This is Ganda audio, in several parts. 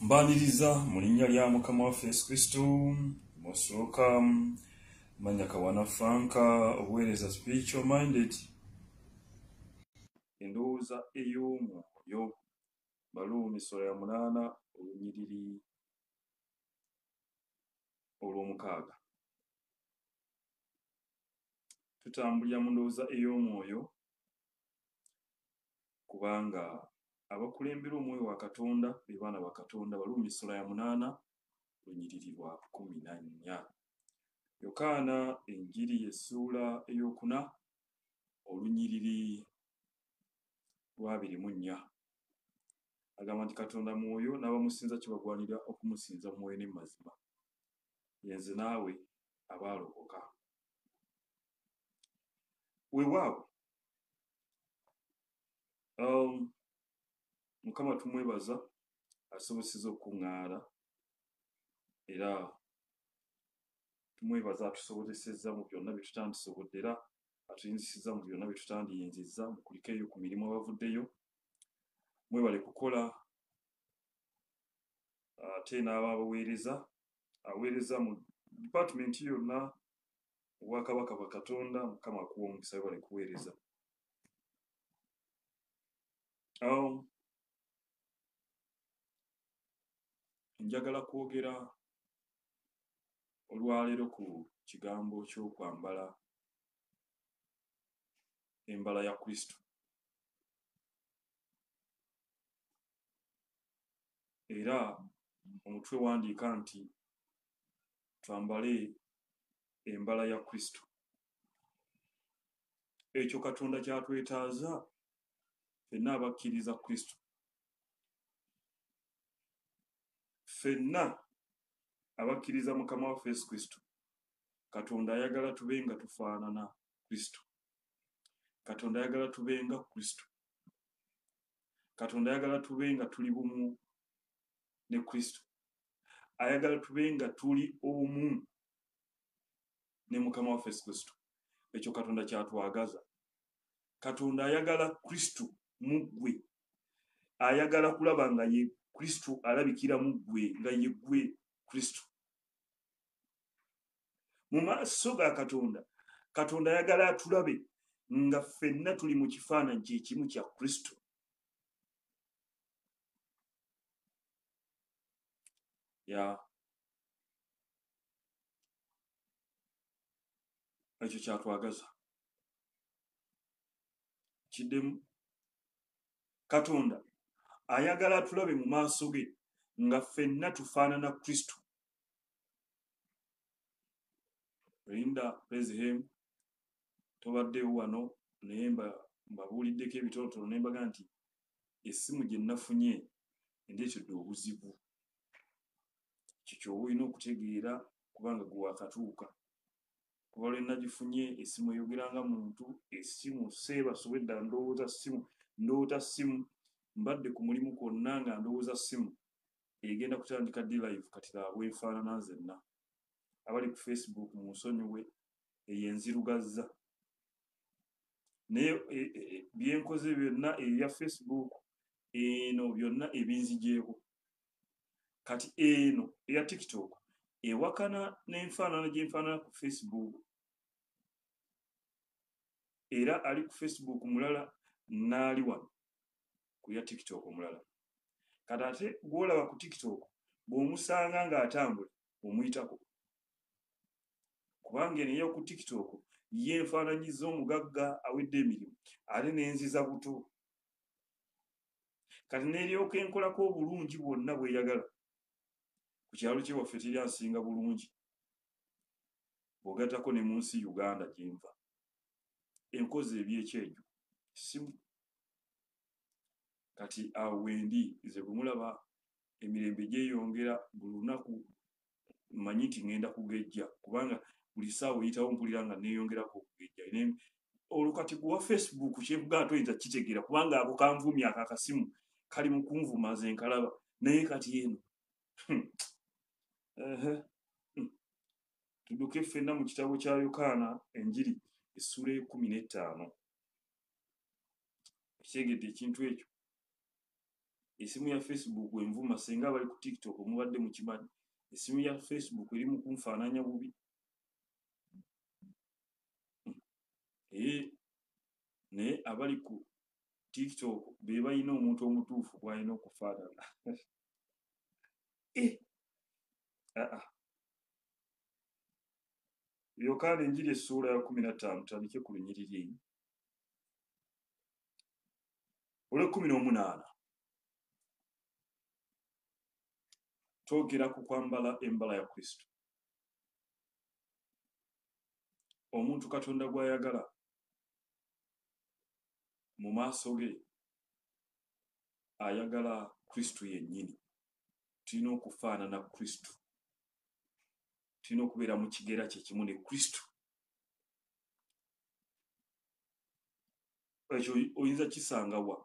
Mbaniriza mu linnya lya Mukama waffe Yesu Kristo, Musooka Manyakawana Franka, obuweereza spiritual minded, endowooza ey'omwoyo, Baluumi sura ya 8 olunyiriri olw'omukaaga. Tutambulira mu ndowooza ey'omwoyo kubanga abakulembera omwoyo wa Katonda be baana ba Katonda. Baluumi sura ya 8 lunyiriri lwa 14. Yokaana enjiri essuula ey'okuna olunyiriri lwa 24 agamba nti Katonda mwoyo n'abamusinza kibagwanira okumusinza mwoyo ne mazima, yenze naawe abaalokoka. Weewaawo Mukama tumwebaza asobosezza okuŋŋaala era tumwebaza atusobozesezza mu byonna bye tutandisobodde era atuyinzisizza mu byonna bye tutandiyinzizza mu kulikeeyo ku mirimu abavuddeyo. Mwebale kukola ate n'aba aweereza mu dipaatimenti yonna obwakabaka bwa Katonda. Mukama akuwa omukisa, webale kuweereza. Njagala kwogera olwaleero ku kigambo ky'okwambala embala ya Kristo. Era omutwe wandiika nti twambale embala ya Kristo. Ekyo Katonda kyatwetaaza ffenna abakkiriza Kristo. Ffenna abakkiriza Mukama waffe Yesu Kristo, Katonda ayagala tube nga tufaanana Kristo. Katonda ayagala tube nga Kristo. Katonda ayagala tube nga tuli bumu ne Kristo. Ayagala tube nga tuli omu ne Mukama waffe Yesu Kristo. Ekyo Katonda kyatwagaza. Katonda ayagala Kristo mu ggwe. Ayagala kulaba nga ye Kristo alabikira mu ggwe, nga ye ggwe Kristo. Mu maaso ga Katonda, Katonda ayagala atulabe nga ffenna tuli mu kifaananyi kyekimu kya Kristo. Ekyo kyatwagaza. Kiddemu Katonda ayagala atulabe mu maaso ge nga ffenna tufaanana Kristo. Linda Bezhem tobaddewo wano naye mbabuuliddeko ebitonotono ne mbaga nti essimu gye nafunye endeetedde obuzibu. Kikyo olina okutegeera kubanga gwe wakatuuka. Kuba lwe nagifunye essimu eyogeranga muntu, essimu seebasobe dda ndowooza ssimu, mbadde ku mulimu kwonna nga ndowooza ssimu egenda kutandika ddi live kati laabwe nfaanana nzenna. Abali ku Facebook munsonyiwe, eyo enzirugazza. Naye byenkoze byonna eya Facebook eno byonna ebinzigyeko. Kati eno eya TikTok ewakana n'enfaanana gye nfaanana ku Facebook. Era ali ku Facebook mulala n'ali wano ku ya TikTok omulala. Kati ate gw'olaba ku TikTok bw'omusanga ng'atambula omuyitako. Kubanga eno eyo ku TikTok ye enfaananyiza omugagga awedde emirimu ate n'enziza buto. Kati n'eryoka enkolako obulungi bwonna bw'eyagala. Ku kyalo kye waffe teri ansinga bulungi bw'ogattako ne mu nsi Uganda gye nva. Enkozi ebyekyejo simu. Kati awo wendi nze bwe mulaba emirembe gyeyongera buli lunaku mmanyi nti ŋŋenda kugejja kubanga buli ssaawa oyitawo mpulira nga neeyongerako okugejja. Olwo kati kuwa Facebook kyenvuga nti oyinza kitegeera kubanga ako kanvumya ako akasimu kali mu kunvuma nze nkalaba. Naye kati eno tudduke ffenna mu kitabo kya Yokaana enjiri essuula 15. Ekitegedde ekintu ekyo. Esimu ya Facebook envuma senga bali ku TikTok mubadde mu kimanyi. Esimu ya Facebook eri mu kunfaananya bubi. Naye abali ku TikTok be balina omuntu omutuufu gw'alina okufaanana. Yokaana Enjiri essuula ya 15 tutandike ku lunyiriri. Olw'e18 twogera ku kwambala embala ya Kristo. Omuntu Katonda gw'ayagala mu maaso ge ayagala Kristo yennyini. Tulina okufaanana Kristo. Tulina okubeera mu kigera kye kimu ne Kristo. Ekyo oyinza kisanga wa?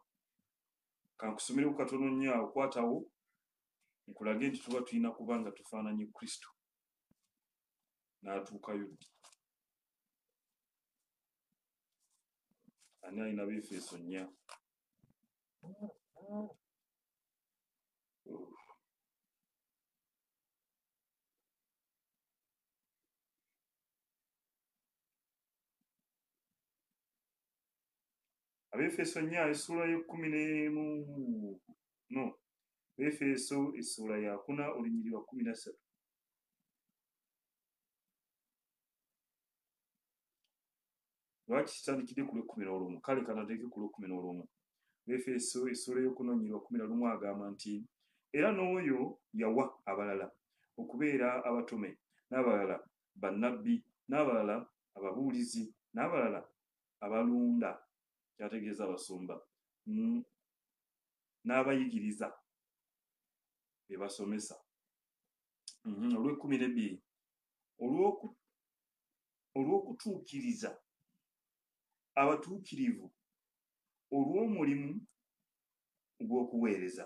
Kankusomere ku katono nnyo awo, kwatawo nkulage nti tuba tulina kuba nga tufaananye Kristo. N'atuukayo ddi? Ani alina Befeso 4? Abefeso 4 essuula y'e11 no. Befeso essuula ya 4 olunyiriri lwa 13. Lwaki kitandikidde ku lw'e11? Kale kanateeke ku lw'e11. Befeso essuula y'okuna olunyiriri lwa 11 agamba nti era n'oyo yawa abalala okubeera abatume, n'abalala bannabbi, n'abalala ababuulizi, n'abalala abalunda, kyategeeza abasumba, n'abayigiriza be basomesa. Olw'e12 olw'okutuukiriza abatuukirivu olw'omulimu gw'okuweereza.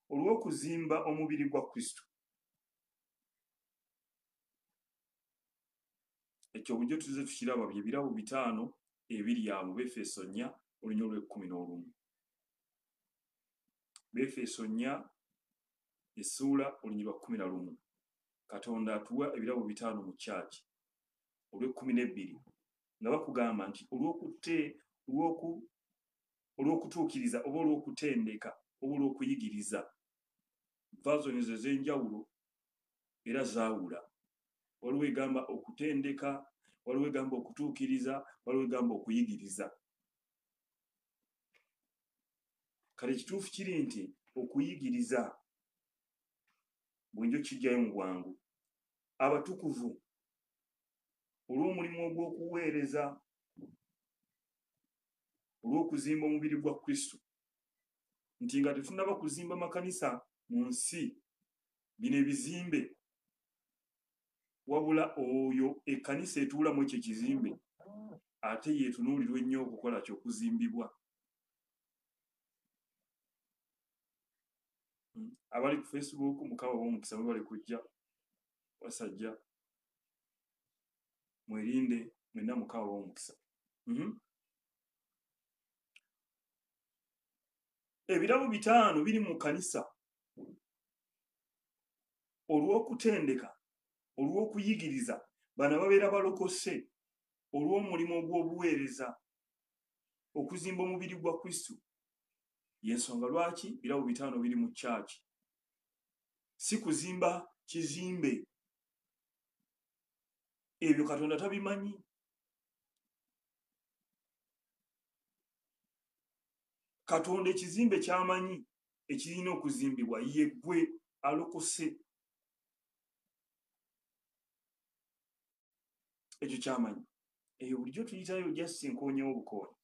Olw'okuzimba omubiri gwa Kristo. Ekyo bujjo tuze tukiraba bye birabo 5 ebiri awo mu Befeso 4 olunyiriri lw'e11. Befeso 4 essuula olunyiriri lwa 11. Katonda atuwa ebirabo 5 mu kyaki. Olw'e12 nga bakugamba nti olw'okutuukiriza oba olw'okutendeka oba olw'okuyigiriza. Version ez'enjawulo era zaawula. Waliwo egamba okutendeka, waliwo egamba okutuukiriza, waliwo egamba okuyigiriza. Kale kituufu kiri nti okuyigiriza bwenjo kijjayo mu bwangu. Abatukuvu olw'omulimu ogw'okuweereza, olw'okuzimba omubiri gwa Kristo, nti nga tetunnaba kuzimba makanisa mu nsi bino ebizimbe, wabula oyo ekkanisa etuulamu ekyo ekizimbe ate yeetunuulirwa ennyo okukola ky'okuzimbibwa. Abali ku Facebook Mukama b'omukisa mwe bali kujja wasajja mwerinde mwenna Mukama b'omukisa. Ebirabo 5 biri mu kanisa olw'okutendeka, olw'okuyigiriza bano babeera balokose, olw'omulimu ogw'obuweereza, okuzimba omubiri gwa Kristo. Y'ensonga lwaki birabo 5 biri mu kyaki. Si kuzimba kizimbe. Ebyo Katonda tabimanyi. Katonda ekizimbe ky'amanyi ekirina okuzimbibwa ye ggwe alokose. Ekyo ky'amanyi. Eyo bulijjo tuyitayo just nkoonyewo bukoonyi.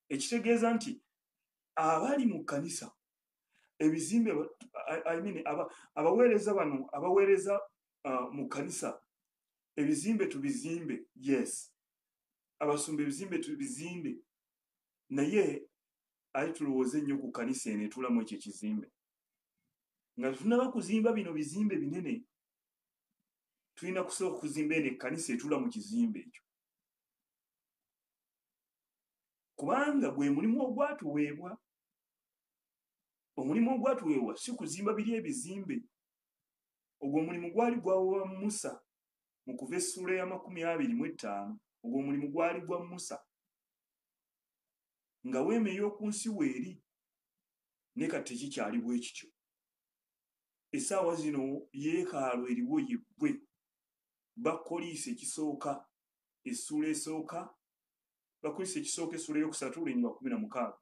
Ekitegeeza nti abali mu kkanisa ebizimbe abaweereza bano abaweereza mu kkanisa ebizimbe tubizimbe, yes. Abasumba ebizimbe tubizimbe, naye ali tulowooze nnyo ku kkanisa eno etuulamu ekyo ekizimbe. Nga tunaba kuzimba bino bizimbe binene tulina kusooka kuzimba eno ekkanisa etula mu kizimbe ekyo, kubanga gwe mulimu ogwatuweebwa. Omulimu ogwatuweebwa si kuzimba biri ebizimbe. Ogwo omulimu gwali gwaweebwa Musa mu Kuva essuula ya 25. Ogwo omulimu gwali gwa Musa nga weema ey'oku nsi weeri, ne kati tekikyali bwe kityo. Essaawa zino yeekaalu eriwo yebbwe, bakoliisa ekisooka essuula esooka, bakoliisa ekisooka essuula eyokusatu Lunyiri 16.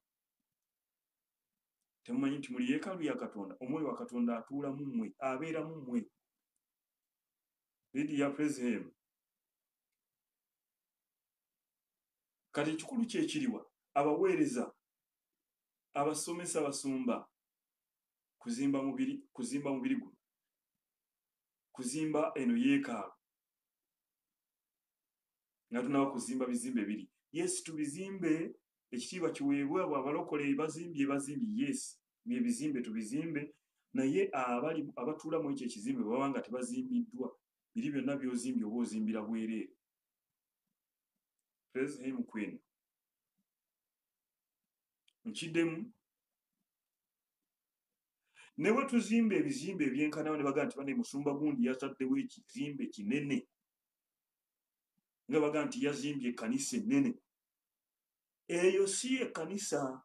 Temumanyi nti muli yeekaalu ya Katonda, omwoyo wa Katonda atuula mu mmwe, abeera mu mmwe. Lydia, praise him. Kati ekikulu kye kiriwa? Abaweereza, abasomesa, abasumba, kuzimba mubiri guno, kuzimba eno yeekaalu, nga tunaba kuzimba bizimbe biri. Yes, tubizimbe, ekitiibwa kiweebwa abo abalokole bazimbye, yes, bye bizimbe tubizimbe, naye abatuula mu ekyo ekizimbe baba nga tebazimbiddwa. Biri byonna by'ozimbye oba ozimbira bwereere. Praise him, Queen. Nkiddemu. Ne bwe tuzimba ebizimbe ebyenkanawo ne baga nti bane musumba gundi yataddewo ekizimbe kinene, nga baga nti yazimbye ekkanisa ennene, eyo si ekkanisa.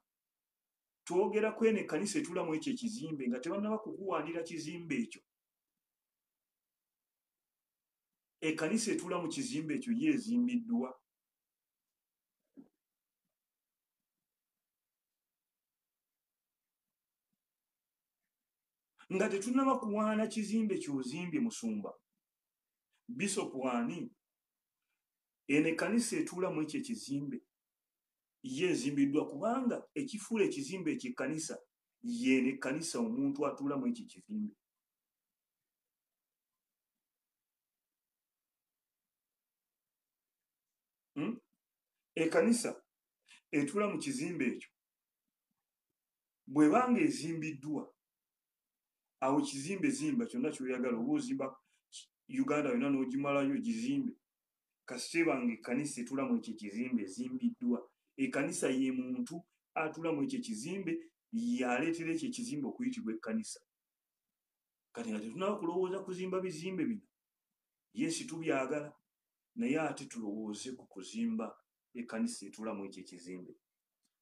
Twogera ku eno ekkanisa etula mu ekyo ekizimbe nga tebannaba kukuwaanira kizimbe ekyo. Ekkanisa etula mu kizimbe ekyo ye ezimbiddwa. Nga tetunaba kuwaana kizimbe ky'ozimbye musumba. Bishop Wani, eno ekkanisa etula mu ekyo ekizimbe ye ezimbiddwa, kubanga ekifuula ekizimbe ekyo ekkanisa yeeno ekkanisa omuntu atuula mu ekyo ekizimbe. Ekkanisa etula mu kizimbe ekyo bw'ebanga ezimbiddwa, awo kizimbe zimba kyonna ky'oyagala, oba ozimba Uganda yonna n'ogimalayo gizimbe. Kasite banga ekkanisa etula mu ekyo ekizimbe ezimbiddwa. Ekkanisa ye muntu atula mu ekyo ekizimbe, yaleetera ekyo ekizimbe okuyitibwa ekkanisa. Kati nga tetunaba kulowooza kuzimba bizimbe bino, yesi tubyagala, naye ate tulowooze ku kuzimba ekkanisa etula mu ekyo ekizimbe.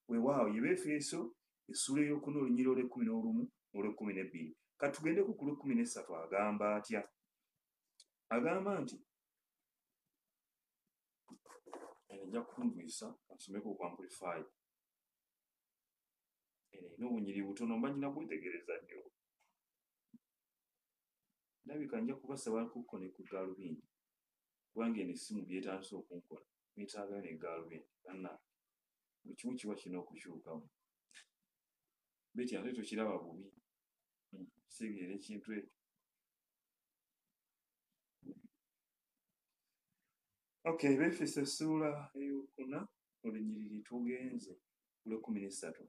Weewaawo ye Befeso essuula ey'okuna Olunyiriri olw'E11 olw'E12. Kati tugendeku ku Lw'E13. Agamba atya? Agamba nti ejja kunvisa asomeko ku Amplify. Erina obunyiri butono, mba nyina kwetegereza nnyo. Ndabika nja kubasaba kukkone ku gaalubindi, kubanga eno essimu byetandise okunkola, byetaagayo ne gaalubindi. Banna buli kimu kiba kirina okukyukamu. Beti ate tokiraba bubi, kitegeera ekintu ekyo. Okay, Befeso essuula ey'okuna Olunyiriri tugenze ku Lw'E13.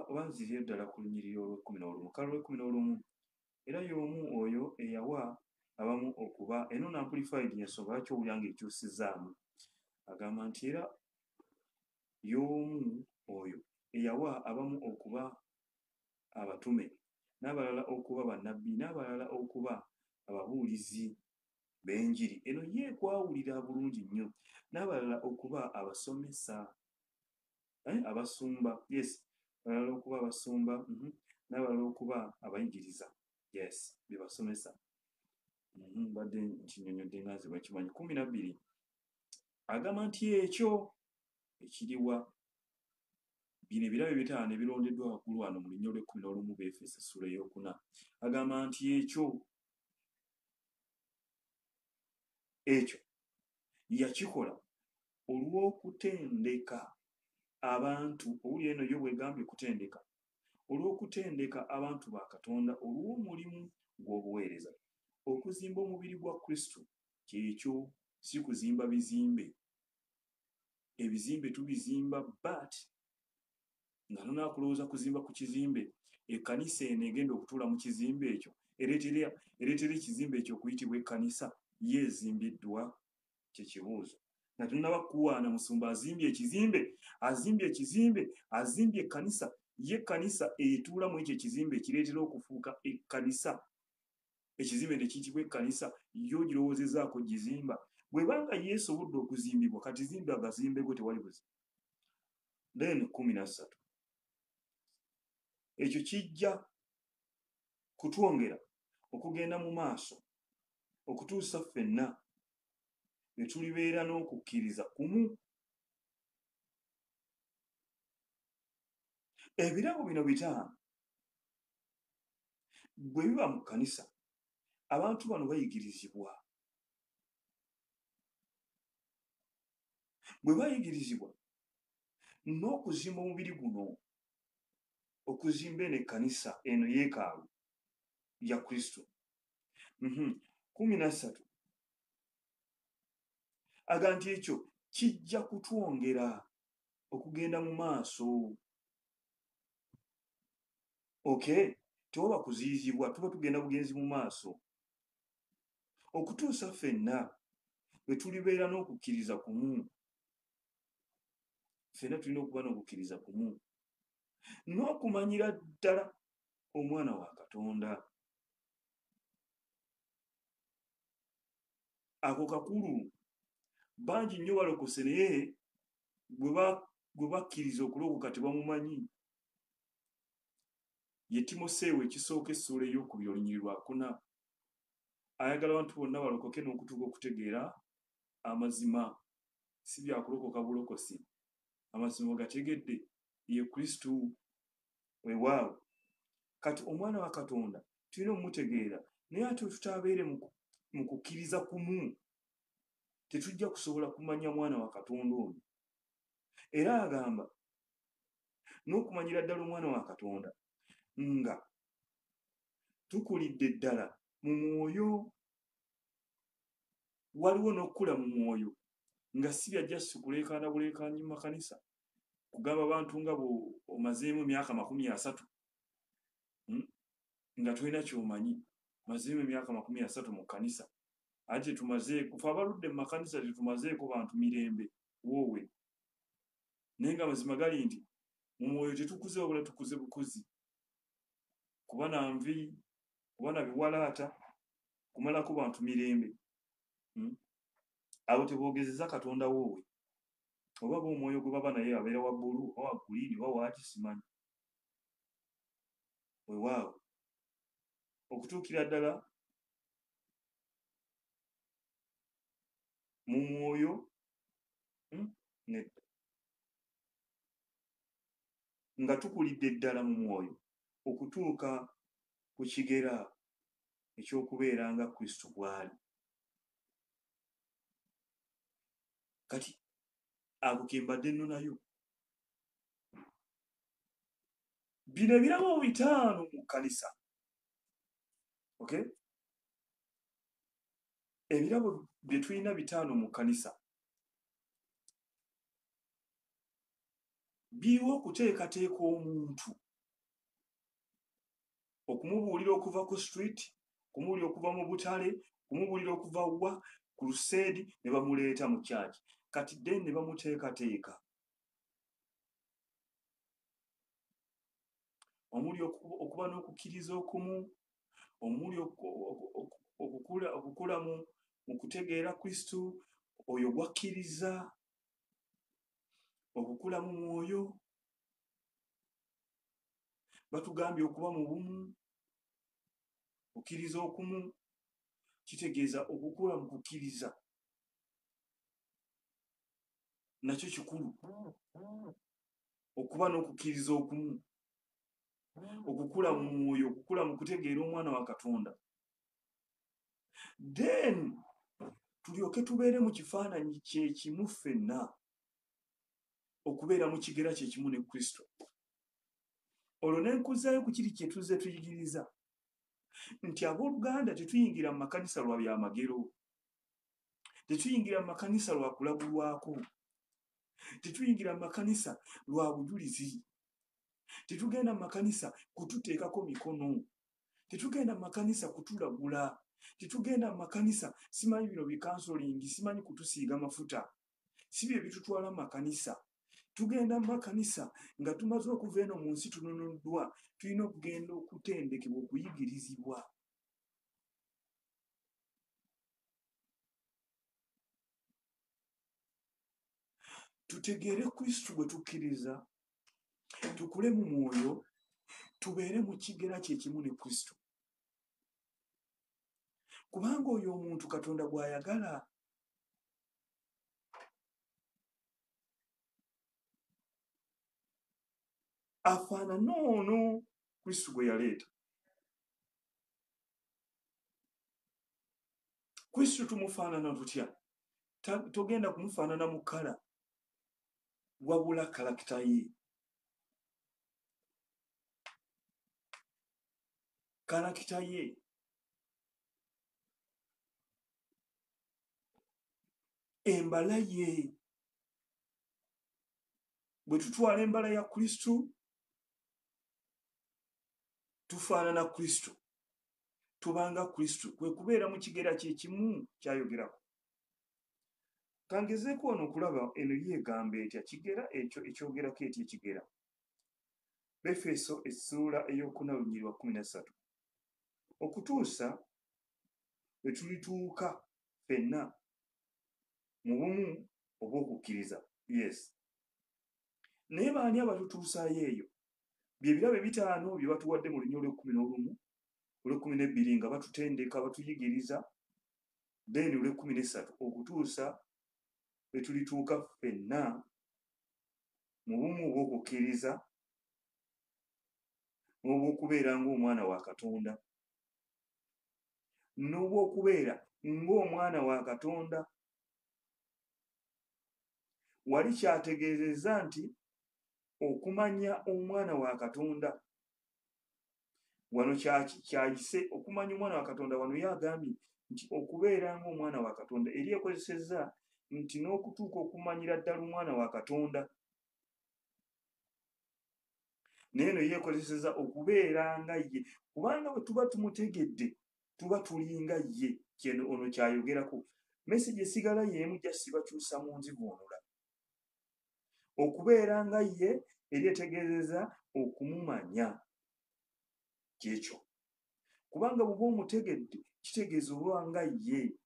Oba nzirye ddala ku Lunyiriri olw'E11. Kale Olw'E11, era y'omu oyo eyawa abamu okuba, eno Amplified yasooka lwaki owulira ng'ekyusizaamu. Agamba nti era y'omu oyo eyawa abamu okuba abatume, n'abalala okuba bannabbi, n'abalala okuba ababuulizi b'enjiri. Eno ye ekwawulira bulungi nnyo. N'abalala okuba abasomesa, abasumba, yes, abalala okuba abasumba, n'abalala okuba abayigiriza, yes, bye basomesa. Badde nkinyonyodde nga nze bwekimanyi. 12. Agamba nti ekyo ekiriwa, bino ebirabo 5 ebirondeddwa waggulu wano mu Lunyiriri olw'E11 Befeso essuula ey'okuna. Agamba nti ekyo yakikola olw'okutendeka abantu, owulira eno yo bwegambye kutendeka, olw'okutendeka abantu ba Katonda olw'omulimu gw'obuweereza, okuzimba omubiri gwa Kristo. Kyekyo, si kuzimba bizimbe. Ebizimbe tubizimba, but nga tunaakulowooza kuzimba ku kizimbe, ekkanisa eno egenda okutuula mu kizimbe ekyo ereetera ekizimbe ekyo okuyitibwa ekkanisa ye ezimbiddwa kyekibuuzo nga tunaba kuwaana musumba azimbye ekizimbe azimbye ekkanisa ye ekkanisa etuula mu ekyo ekizimbe ekireetera okufuuka ekkanisa ekizimbe ne kiyitibwa ekkanisa yo girowoozezaako gizimba bwebanga yeesobodde okuzimbibwa kati zimbe agazimbe gwe tewali buzima. Then 13 ekyo kijja kutwongera okugenda mu maaso okutuusa ffenna ne tulibeera n'okukkiriza kumu. Ebirabo bino 5 bwe biba mu kkanisa abantu bano bayigirizibwa. Bwe bayigirizibwa n'okuzimba omubiri guno okuzimba eno ekkanisa eno yeekaalu ya Kristo. 13 aga nti ekyo kijja kutwongera okugenda mu maaso. Okay, tewaba kuziyizibwa, tuba tugenda bugenzi mu maaso okutuusa ffenna bwe tulibeera n'okukkiriza kumu. Ffenna tulina okuba n'okukkiriza kumu n'okumanyira ddala omwana wa Katonda. Ako kakulu bangi nnyo balokose naye gwe bakkiriza okulokoka tebamumanyi. Ye Timoseewo ekisooka essuula ey'okubiri olunyiriri lwa 4 ayagala abantu bonna balokoke n'okutuuka okutegeera amazima, si byakulokoka bulokosi. Amazima gategedde ye Kristo. Weewaawo kati omwana wa Katonda tulina omumutegeera naye ate tutaabeere mu kukkiriza kumu tetujja kusobola kumanya mwana wa Katonda ono. Era agamba n'okumanyira ddala omwana wa Katonda nga tukulidde ddala mu mwoyo. Waliwo n'okukula mu mwoyo nga si byajja si kuleekaana buleekaanyi mu makanisa kugamba abantu nga omazeemu emyaka 30 nga tolina ky'omanyi. Mazeemu emyaka 30 mu kkanisa ate tumazeeko fe abaludde mu makanisa tetumazeeko bantu mirembe woowe. Naye nga mazima gali nti mu mwoyo tetukuze wabula tukuze bukuzi, kuba na nvi, kuba na biwalaata, kumalako bantu mirembe. Abo teboogezeza Katonda woowe oba omwoyo gwe baba naye abeera wa bbulu oba wa guliini oba waaki simanyi. Weewaawo okutuukira ddala mu mwoyo nedda nga tukulidde ddala mu mwoyo okutuuka ku kigera eky'okubeera nga Kristo bw'ali. Kati ako ke mbadde nnonayo. Bino ebirabo 5 mu kkanisa. Okay? Ebirabo bye tulina 5 mu kkanisa biriwo okuteekateeka omuntu okumubuulira okuva ku street, kumubuulira okuva mu butale, kumubuulira okuva wa ku luseedi ne bamuleeta mu kyaki. Kati then ne bamuteekateeka omuli okuba n'okukkiriza okumu, omuli okukula mu kutegeera Kristo, oyo gwakkiriza, okukula mu mwoyo. Batugambye okuba mu bumu, okukkiriza okumu kitegeeza okukula mu kukkiriza nakyo kikulu. Okuba n'okukkiriza okumu, okukula mu mwoyo, okukula mu kutegeera omwana wa Katonda. Then tulyoke tubeere mu kifaananyi kyekimu ffenna, okubeera mu kigera kyekimu ne Kristo. Olwo ne nkuzaayo ku kiri kye tuzze tuyigiriza nti abooluganda tetuyingira mu makanisa lwa byamagero, tetuyingira mu makanisa lwa kulagulwako, tetuyingira mu makanisa lwa bujulizi, tetugenda mu makanisa kututeekako mikono, Tetugenda mu makanisa kutulagula, tetugenda mu makanisa simanyi bino bikansolingi, simanyi kutusiiga mafuta, si bye bitutwala mu makanisa. Tugenda mu makanisa nga tumaze okuva eno mu nsi tununuddwa, tulina okugenda okutendekebwa, okuyigirizibwa. Tutegeere Kristo bwe tukkiriza, tukule mu mwoyo, tubeere mu kigera kye kimu ne Kristo. Kubanga oyo omuntu Katonda gw'ayagala. Afaanana ono Kristo gwe yaleeta. Kristo tumufaanana tutya? Togenda kumufaanana mu kkala, wabula kalakita ye. Kalakita ye. Embala ye. Bwe tutwala embala ya Kristo, tufaanana Kristo. Tubanga Kristo. Kwe kubeera mu kigera kye kimu ky'ayogerako. Kangezeeko wano okulaba eno yeegamba etya kigera ekyo ekyogerako etya ekigera. Befeso essuula ey'okunawunyirwa 13. Okutuusa bwe tulituuka ffenna mu bumu obw'okukkiriza. Yes. Naye baani abatutuusaayo eyo? Bye birabe 5 bye batuwadde mu lunya olw'e11, olw'e12 nga batutendeka, batuyigiriza, then olw'e13 okutuusa bwe tulituuka ffenna mu bumu obw'okukkiriza n'obw'okubeera ng'omwana wa Katonda. N'obw'okubeera ng'omwana wa Katonda. Wali kyategeezezza nti okumanya omwana wa Katonda. Wano kyayise okumanya omwana wa Katonda. Wano yagambye nti okubeera ng'omwana wa Katonda. Eri ekozesezza nti n'okutuuka okumanyira ddala omwana wa Katonda. Naye eno yeekozesezza okubeera nga ye. Kubanga bwe tuba tumutegedde, tuba tulinga ye. Kyeno ono kyayogerako. Message esigala y'emu gya sibakyusa mu nzivuunula. Okubeera nga ye eri etegeezezza okumumanya. Kyekyo. Kubanga bw'oba omutegedde kitegeeza oba nga ye.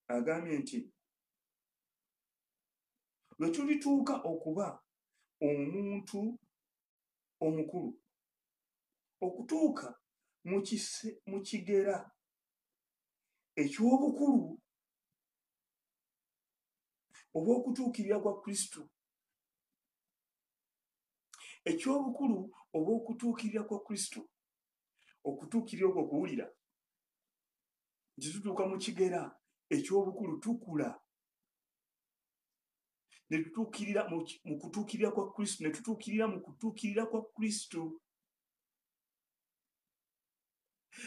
Agambye nti lwe tulituuka okuba omuntu omukulu, okutuuka mu kigera eky'obukulu obw'okutuukirira kwa Kristo. Eky'obukulu obw'okutuukirira kwa Kristo. Okutuukirira okwo kuwulira nti tutuuka mu kigera eky'obukulu, tukula ne tutuukirira mu kutuukirira kwa Kristo, ne tutuukirira mu kutuukirira kwa Kristo.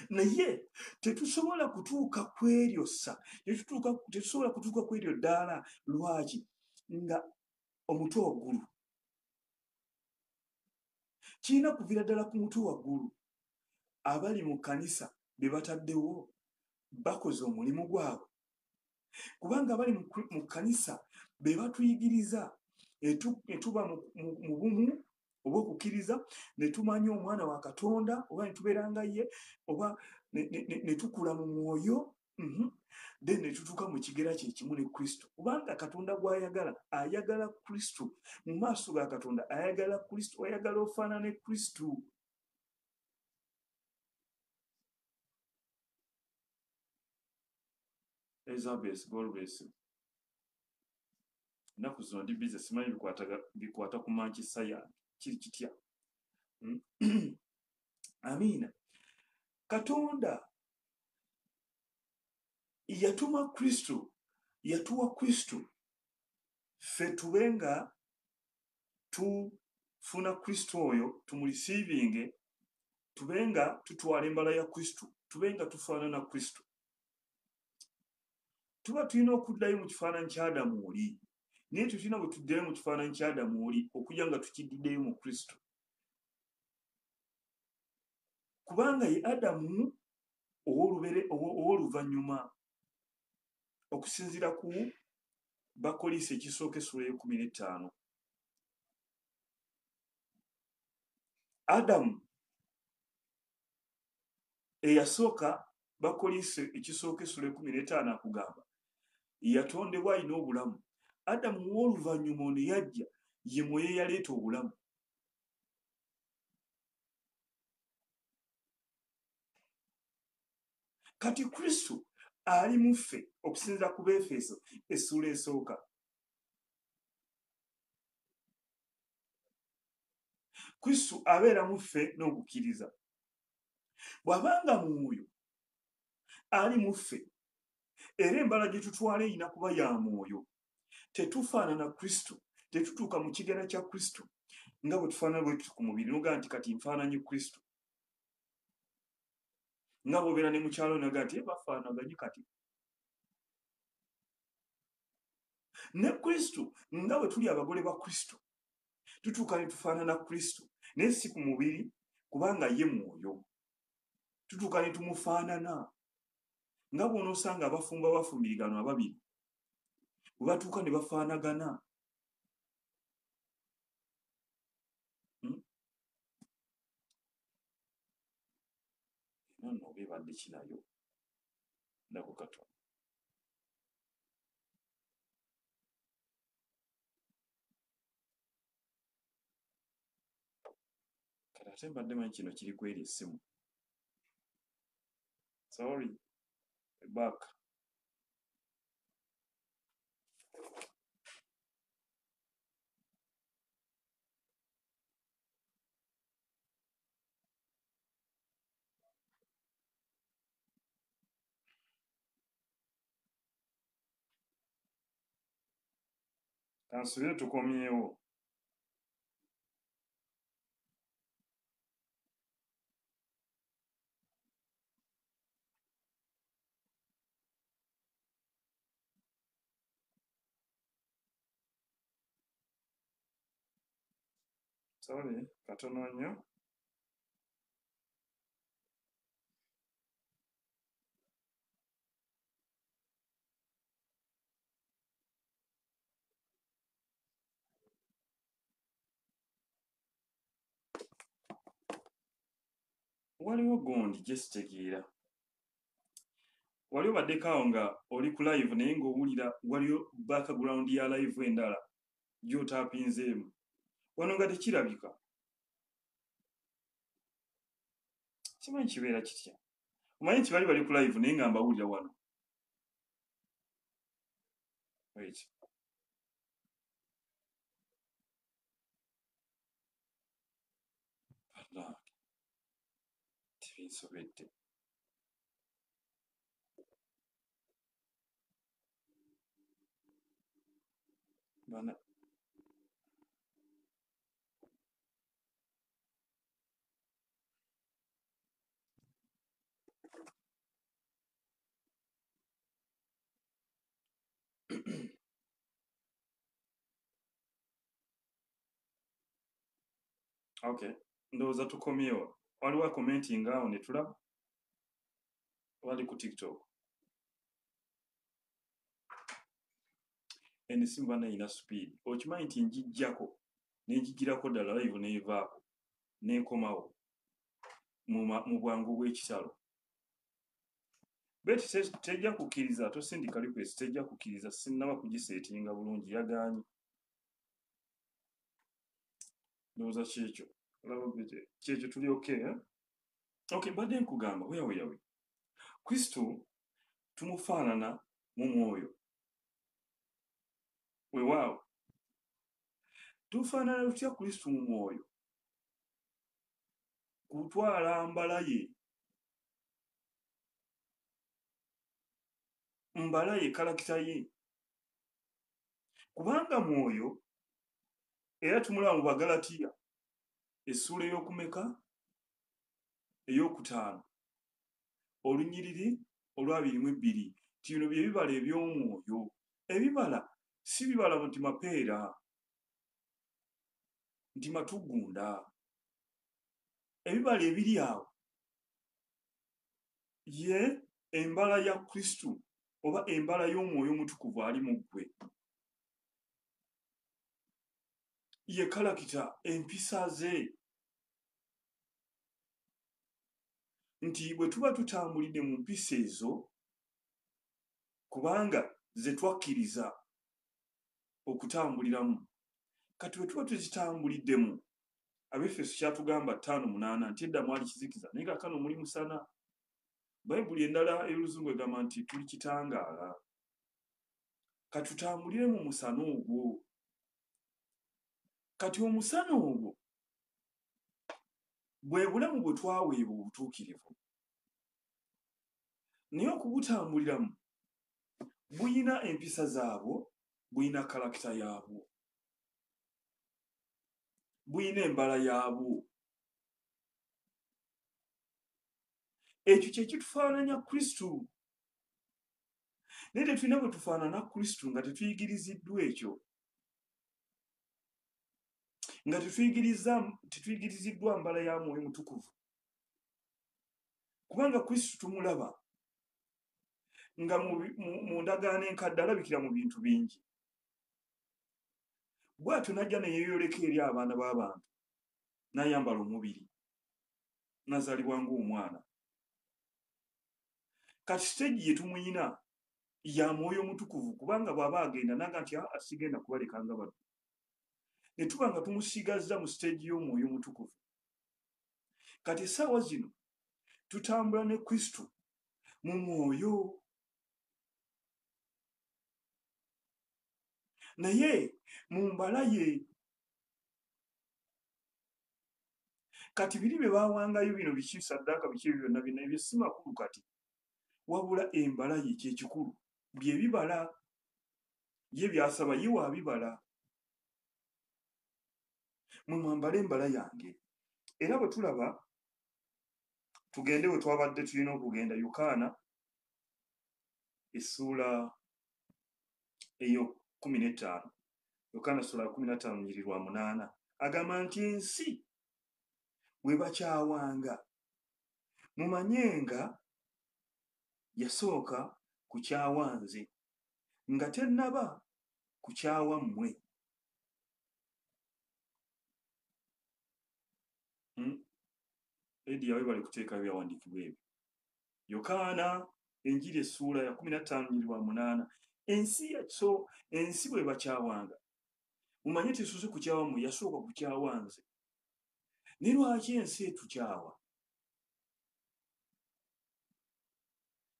Naye tetusobola kutuuka ku eryo ssa, tetusobola kutuuka ku eryo ddaala. Lwaki? Nga omutwe waggulu. Kirina kuviira ddala ku mutwe waggulu. Abali mu kkanisa be bataddewo bakoze omulimu gwabwe. Kubanga abali mu kkanisa be batuyigiriza, ne tuba mu bumu obw'okukkiriza, ne tumanya omwana wa Katonda, oba ne tubeera nga ye, oba ne tukula mu mwoyo, then ne tutuuka mu kigera kye kimu ne Kristo. Kubanga Katonda gw'ayagala, ayagala Kristo. Mu maaso ga Katonda ayagala Kristo, ayagala ofaanane Kristo. Elizabeth Golbes. Ennaku zino ndi bize, simanyi bikwata ku Manchester yange. Kiri kitya? Amiina. Katonda yatuma Kristo, yatuwa Kristo, ffe tube nga tufuna Kristo oyo, tumulisiivinge, tube nga tutwala embala ya Kristo, tube nga tufaanana Kristo. Tuba tulina okuddayo mu kifaananyi kya Adamu oli. Naye tulina bwe tuddayo mu kifaananyi kya Adamu oli okujja nga tukiddiddeyo mu Kristo. kubanga ye Adamu ow'oluvannyuma okusinziira ku Bakolisi ekisooka essula y'e15. Adamu eyasooka Bakolisi ekisooka essula y'e15 akugamba yatondebwa alina obulamu. Adamu w'oluvannyuma ono yajja ye mwe yaleeta obulamu. Kati Kristo ali mu ffe okusinziira ku Befeso essula esooka. Kristo abeera mu ffe n'okukkiriza. Bw'abanga mwoyo ali mu ffe era embala gye tutwala erina kuba ya mwoyo. Tetufaanana Kristo, tetutuuka mu kigeera kya Kristo nga bwe tufaanana bwe tuti ku mubiri nogaa nti kati nfaananye Kristo. Nga bw'obeera ne mukyalo naga nti bafaanaganye kati. Ne Kristo nga bwe tuli abagole ba Kristo tutuuka ne tufaanana Kristo naye si ku mubiri kubanga ye mwoyo. Tutuuka ne tumufaanana nga bw'onoosanga abafumba bafumbirigano ababiri bwe batuuka ne bafaanagana. Nno beebadde kinayo nako katono. Kati ate mbadde manyi kino kiri kweri essimu. Sorry, back. Kansubire tukomyewo. Sorry, katono nnyo. Waliwo gundi gye sitegeera. Wali obaddeko awo nga oli ku live naye ng'owulira waliyo background ya live endala gy'otaapinzeemu. Wano nga tekirabika. Kimanyi kibeera kitya. Omanyi nti bali ku live naye nga mbawulira wano. Wait. Tibinsobedde. Bana okay, ndowooza tukomyewo. Waliwo commenting awo ne tulaba. Wali ku TikTok. Ensimu bana ina speed. Okimanyi nti njijjako n'enjigirako ddala live n'evaako n'enkomawo mu bwangu bw'ekitalo. Beti tejja kukkiriza tosindika request tejja kukkiriza sinnaba kugiseetinga bulungi yagaanye. Ndowooza kyekyo. Olaba bete kyekyo tuli okay, eh? Okay, badde nkugamba weyawe. Kristo tumufaanana mu mwoyo. Weewaawo. Tufaanana tutya Kristo mu mwoyo? Kutwala mbala ye. Mbala ye kalakita ye. Kubanga mwoyo era tumulaba mu Bagalatiya essula ey'okumeka ey'okutaano olunyiriri olwa22 ti bino bye bibala eby'omwoyo. Ebibala si bibala nti mapeera nti matugunda. Ebibala ebiri awo ye embala ya Kristo oba embala y'omwoyo omutukuvu ali mu ggwe, ye kalakita empisa ze. Nti bwe tuba tutambulidde mu mpisa ezo, kubanga ze twakkiriza okutambuliramu, kati bwe tuba tuzitambuliddemu, Abefeso kyatugamba 5:8 nti edda mwali kizikiza naye kaakano muli musana. Bayibuli endala ey'Oluzungu egamba nti tuli kitangaala. Katutambulire mu musana ogwo. Kati omusana ogwo bwe bulamu bwe twaweebwa obutuukirivu, naye okubutambuliramu buyina empisa zaabwo, buyina kalakita yaabwo, buyina embala yaabwo. Ekyo kye kitufaananya Kristo. Naye tetulina bwe tufaanana Kristo nga tetuyigiriziddwa ekyo, nga tetuyigiriziddwa mbala ya Mwoyo Mutukuvu. Kubanga Kristo tumulaba nga mu ndagaano enkadde alabikira mu bintu bingi. Bw'atyo najja ne yeeyoleka eri abaana b'abantu, n'ayambala omubiri, n'azaalibwa ng'omwana. Kati siteegi ye tumuyina ya Mwoyo Mutukuvu, kubanga bw'aba agenda naga nti sigenda kubaleka nga bano. Ne tuba nga tumusigazza mu siteegi y'Omwoyo Mutukuvu. Kati essaawa zino tutambula ne Kristo mu mwoyo, naye mu mbala ye. Kati biri bye baawangayo bino biki, ssaddaaka biki byonna bino ebyo si makulu kati, wabula embala ye kyekikulu, bye bibala. Ye byasaba ye waabibala. Mwe mwambala embala yange. Era bwe tulaba, tugende we twabadde tulina okugenda, Yokaana essuula eyo-15, Yokaana ssuula 15:8 agamba nti ensi bwe bakyawanga mumanye nga yasooka kukyawa nze, nga tennaba kukyawa mmwe. Edi yawe bali kuteeka byawandiikibwa ebyo. Yokaana Enjiri essuula ya 15:8 ensi bwe bakyawanga mumanye tesoose kukyawa mmwe, yasooka kukyawa nze. Ne lwaki ensi etukyawa?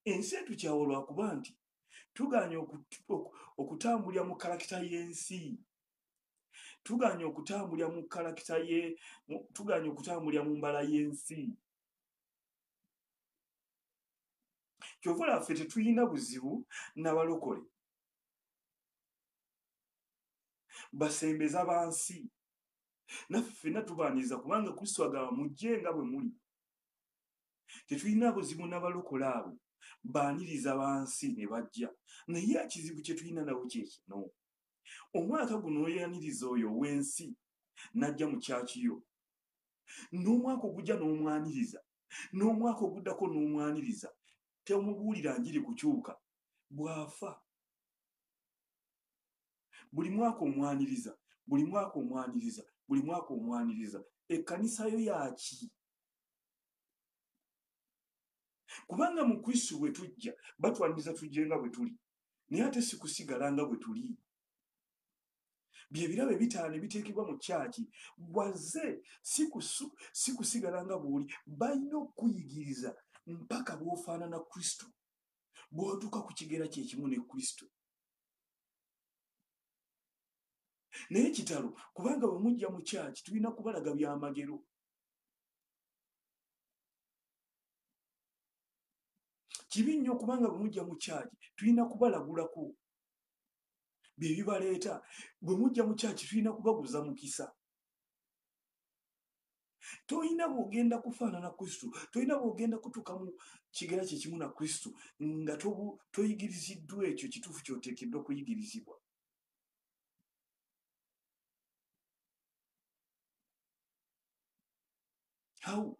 Ensi etukyawa lwakuba nti tuganye okutambulira mu kalakita y'ensi, tuganye okutambulira mu kalakita tuganye okutambulira mu mbala y'ensi. Kyova laffe tetuyina buzibu n'abalokole, basembeza bansi. Naffe ffenna tubaaniriza kubanga Kristo agamba mujje nga bwe muli. Tetulina buzibu n'abalokole abo, baaniriza bansi ne bajja. Naye ekizibu kye tulina nabo kye kino: omwaka guno oyaniriza oyo ow'ensi n'ajja mu kyakiyo, n'omwaka ogujja n'omwaniriza, n'omwaka oguddako n'omwaniriza, temubuulira njiri kukyuka. Bw'afa buli mwaka omwaniriza, buli mwaka omwaniriza, buli mwaka omwaniriza. Ekkanisa yo yaki? Kubanga mu Kristo bwe tujja batwaniriza tujje nga bwe tuli, naye ate si kusigala nga bwe tuli. Bye birabo ebitaano ebiteekebwa mu kyaki. Bwazze si kusigala nga bw'oli, balina okukuyigiriza mpaka bw'ofaanana Kristo, bw'otuuka ku kigera kye kimu ne Kristo. Naye kitalo, kubanga bwe mujja mu kyaki tulina kubalaga byamagero. Kibi nnyo kubanga bwe mujja mu kyaki tulina kubalagulako bye bibaleeta. Bwe mujja mu kyaki tulina kubaguza mukisa. Tolina bw'ogenda kufaanana Kristo, tolina bw'ogenda kutuuka mu kigera kye kimu na Kristo nga toyigiriziddwa ekyo kituufu ky'oteekeddwa kuyigirizibwa. Awo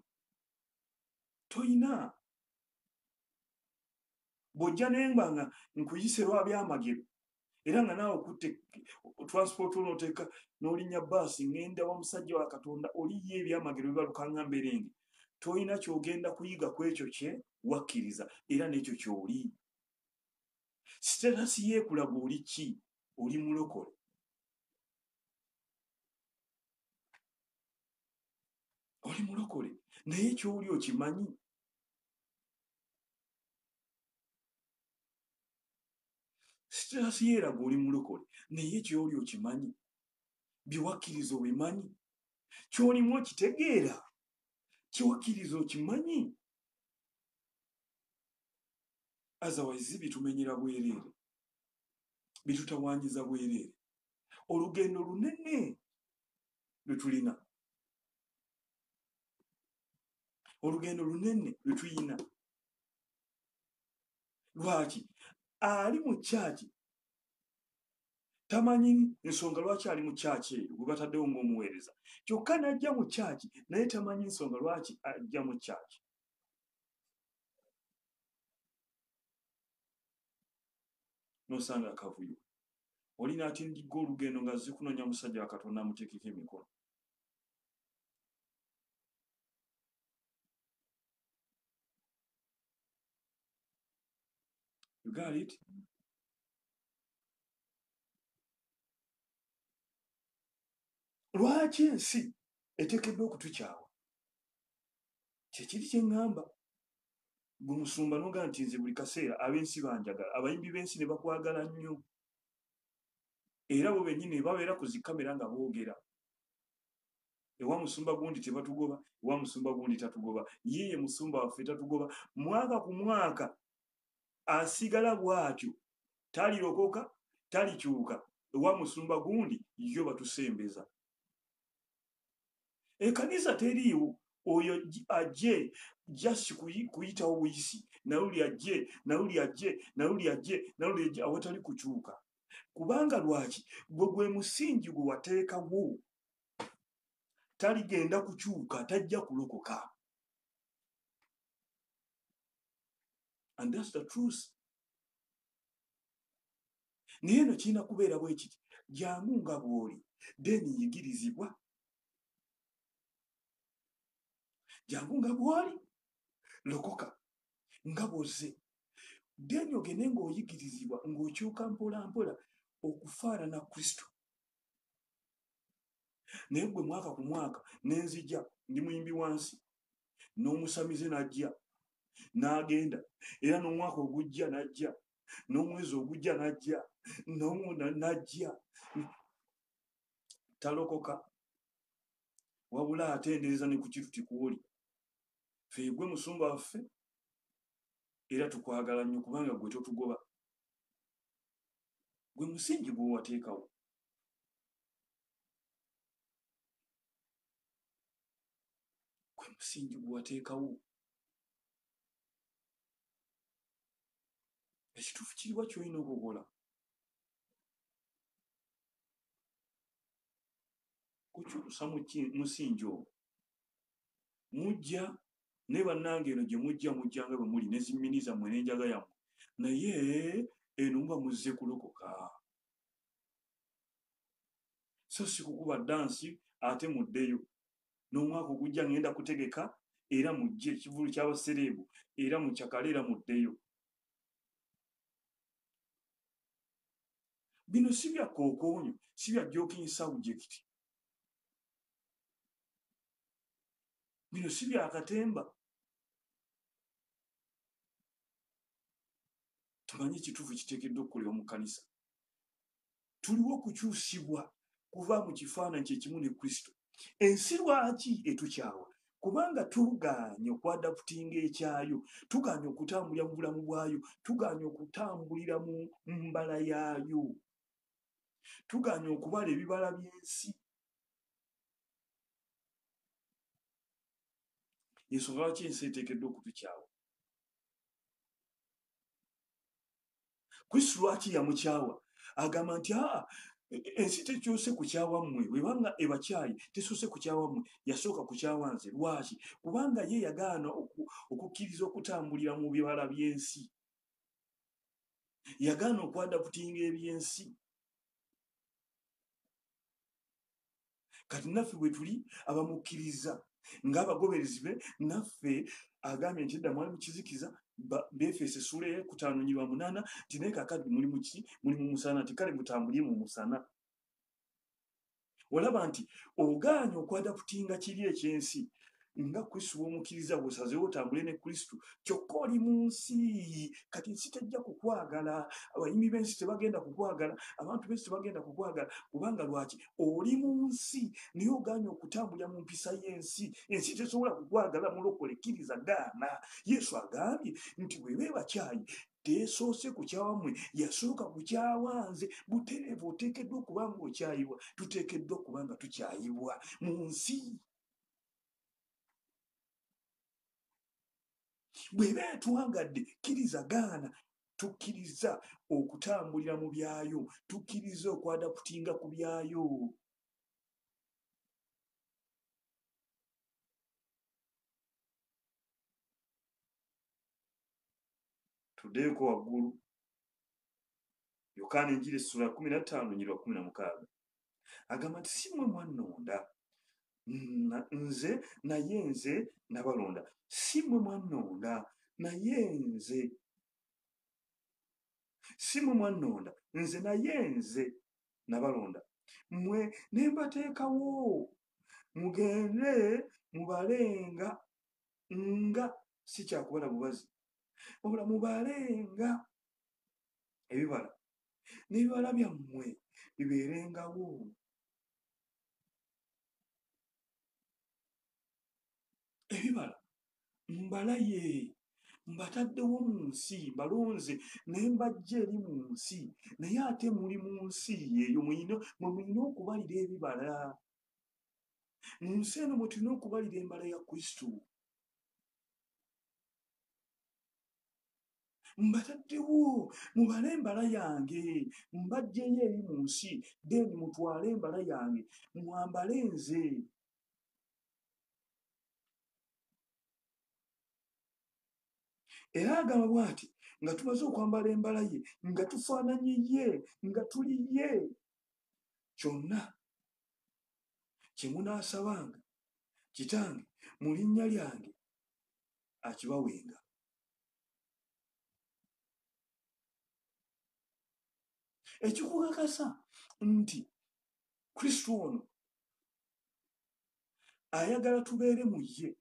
tolina bw'ojja nemba nga nkuyise lwa byamagero era nga naawe okutte transport onoteeka n'olinnya bbaasi ngenda wa musajja wa Katonda oliyo ebyamagero bibalukanga mberenge tolina kyogenda kuyiga ku ekyo kye wakkiriza era n'ekyo ky'oli sitasi yeekulaga oli ki oli mulokole oli mulokole naye ky'oli okimanyi sitasi yeeraga oli mulokole naye ky'oli okimanyi byewakkiriza obimanyi ky'olimu okitegeera kyewakkiriza okimanyi otherwise bitumenyera bwereere bitutawaanyiza bwereere olugendo lunene lwe tulina olugendo lunene lwe tuyina lwaki ali mu kyaki tamanyi ensonga lwaki ali mu kyaki eyo gwe bataddewo ng'omuweereza kyokka n'ajja mu kyaki naye tamanyi nsonga lwaki ajja mu kyaki n'osanga akavuyo olina atindidde olugendo nga zikunoonya musajja wa Katonda amuteekeko emikono you got it lwaki ensi eteekeddwa okutukyawa kyekiri kye ŋŋamba bwe musumba noga nti nze buli kaseera ab'ensi banjagala abayimbi b'ensi ne bakwagala nnyo era bo bennyini babeera ku zikamera nga boogera ewa musumba gundi tebatugoba ewa musumba gundi tatugoba yeye musumba waffe tatugoba mwaka ku mwaka asigala bw'atyo talirokoka talikyuka ewa musumba gundi yo batusembeza ekkanisa teriiwo oyo ajje just kuyitawo buyisi nawuli ajje awatali kukyuka kubanga lwaki gwe musingi gwe wateekawo taligenda kukyuka tajja kulokoka and that's the truth naye eno kirina kubeera bwe kiti jangu nga bw'oli then yigirizibwa jangu nga bw'oli lokoka nga bw'ozze then ogende ng'oyigirizibwa ng'okyuka mpola mpola okufaanana Kristo naye gwe mwaka ku mwaka nenzija ndi muyimbi wansi n'omusamize n'ajja n'agenda era n'omwaka ogujja n'ajja n'omwezi ogujja n'ajja n'ajja talokoka wabula atendereza ne ku kituti kuwoli ffe gwe musumba waffe era tukwagala nnyo kubanga gwe totugoba gwe musingi gwe wateekawo gwe musingi gwe wateekawo ekituufu kiriwa kyolina okukola kukyusa musingi ogwo mujja ne bannange eno gye mujjanga bwe muli nezimini zammwe n'enjaga yammwe naye eno muba muzze kulokoka so si kukuba dansi ate muddeyo n'omwaka ogujja ngenda kutegeka era mujje ekivulu ky'abasereebu era mukyakale era muddeyo bino si bya kookoonyo si bya joking subject bino si bya katemba tumanyi ekituufu kiteekeddwa okukolebwa mu kkanisa tuliwo okukyusibwa kuva mu kifaananyi kyekimu ne Kristo ensi lwaki etukyawa kubanga tugaanye okwadaputinga ekyayo tugaanye okutambulira mu bulamu bwayo tugaanye okutambulira mu mbala yaayo tugaanye okubala ebibala by'ensi ensonga lwaki ensi eteekeddwa okutukyawa Kristo lwaki yamukyawa agamba nti ensi tekyuse kukyawa mmwe webanga ebakyayi tekyuse kukyawa mmwe yasooka kukyawa nze lwaki kubanga ye yagaana okukkiriza okutambulira mu bibala by'ensi yagaana okwadaputinga ebyensi. Kati naffe bwe tuli abamukkiriza ng'abagoberezi be, naffe agambye nti edda mwali mu kizikiza, Befeso essula 5:8 nti naye kaakati muli mu ki? Muli mu musana, nti kale mutambulye mu musana. Olaba nti ogaanye okwadaputinga kiri ekyensi nga Kristo bw'omukkiriza bw'osazeewo otambule ne Kristo, kyokka oli mu nsi. Kati ensi tejja kukwagala, abayimbi b'ensi tebagenda kukwagala, abantu b'ensi tebagenda kukwagala, kubanga lwaki? Oli mu nsi naye ogaanye okutambulira mu mpisa y'ensi. Ensi tesobola kukwagala mulokole, kkiriza gaana. Yesu agambye nti bw'eba ebakyayi teesoose kukyawa mmwe, yasooka kukyawa nze. Butereevu oteekeddwa okuba nga okyayibwa, tuteekeddwa okuba nga tukyayibwa mu nsi. Bw'eba etwagadde, kkiriza gaana. Tukkiriza okutambulira mu byayo, tukkiriza okwadaputinga ku byayo. Tuddeeko waggulu. Yokaana Enjiri essula 15:16 agamba nti si mmwe mwannonda, nze naye nze nabalonda. Si mmwe mwannonda naye nze. Si mmwe mwannonda nze naye nze nabalonda. Mmwe ne mbateekawo mugende mubalenga nga si kyakubala bubazi, wabula mubalenga ebibala n'ebibala byammwe bibeerengawo. Ebibala mbalaye, mbataddewo mu nsi, mbalonze naye mbajja eri mu nsi, naye ate muli mu nsi eyo mwe mulina okubalira ebibala. Mu nsi eno mwe tulina okubalira embala ya Kristo. Mbataddewo mubale embala yange, mbajjeyo eri mu nsi, then mutwale embala yange mwambale nze. Era agamba bw'ati nga tumaze okwambala embala ye, nga tufaananye ye, nga tuli ye, kyonna kye munaasabanga Kitange mu linnya lyange akibawenga. Ekikukakasa nti Kristo ono ayagala tubeere mu ye,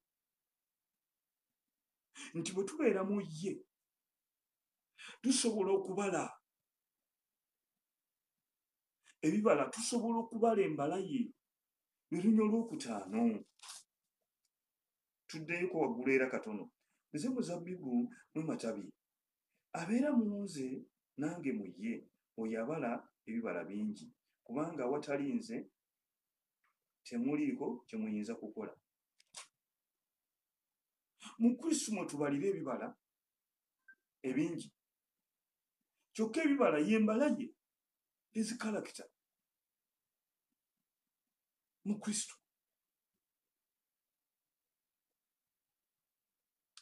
nti bwe tubeera mu ye tusobola okubala ebibala, tusobola okubala embala ye. Lulinya olwokutaano. Tuddeeko waggulu era katono. Nze muzabbibu mwe matabi, abeera mu nze nange mu ye, oyo abala ebibala bingi, kubanga awatali nze temuliiko kye muyinza kukola. Mu Kristo mwe tubalira ebibala ebingi, kyokka ebibala y'embala ye, his character mu Kristo.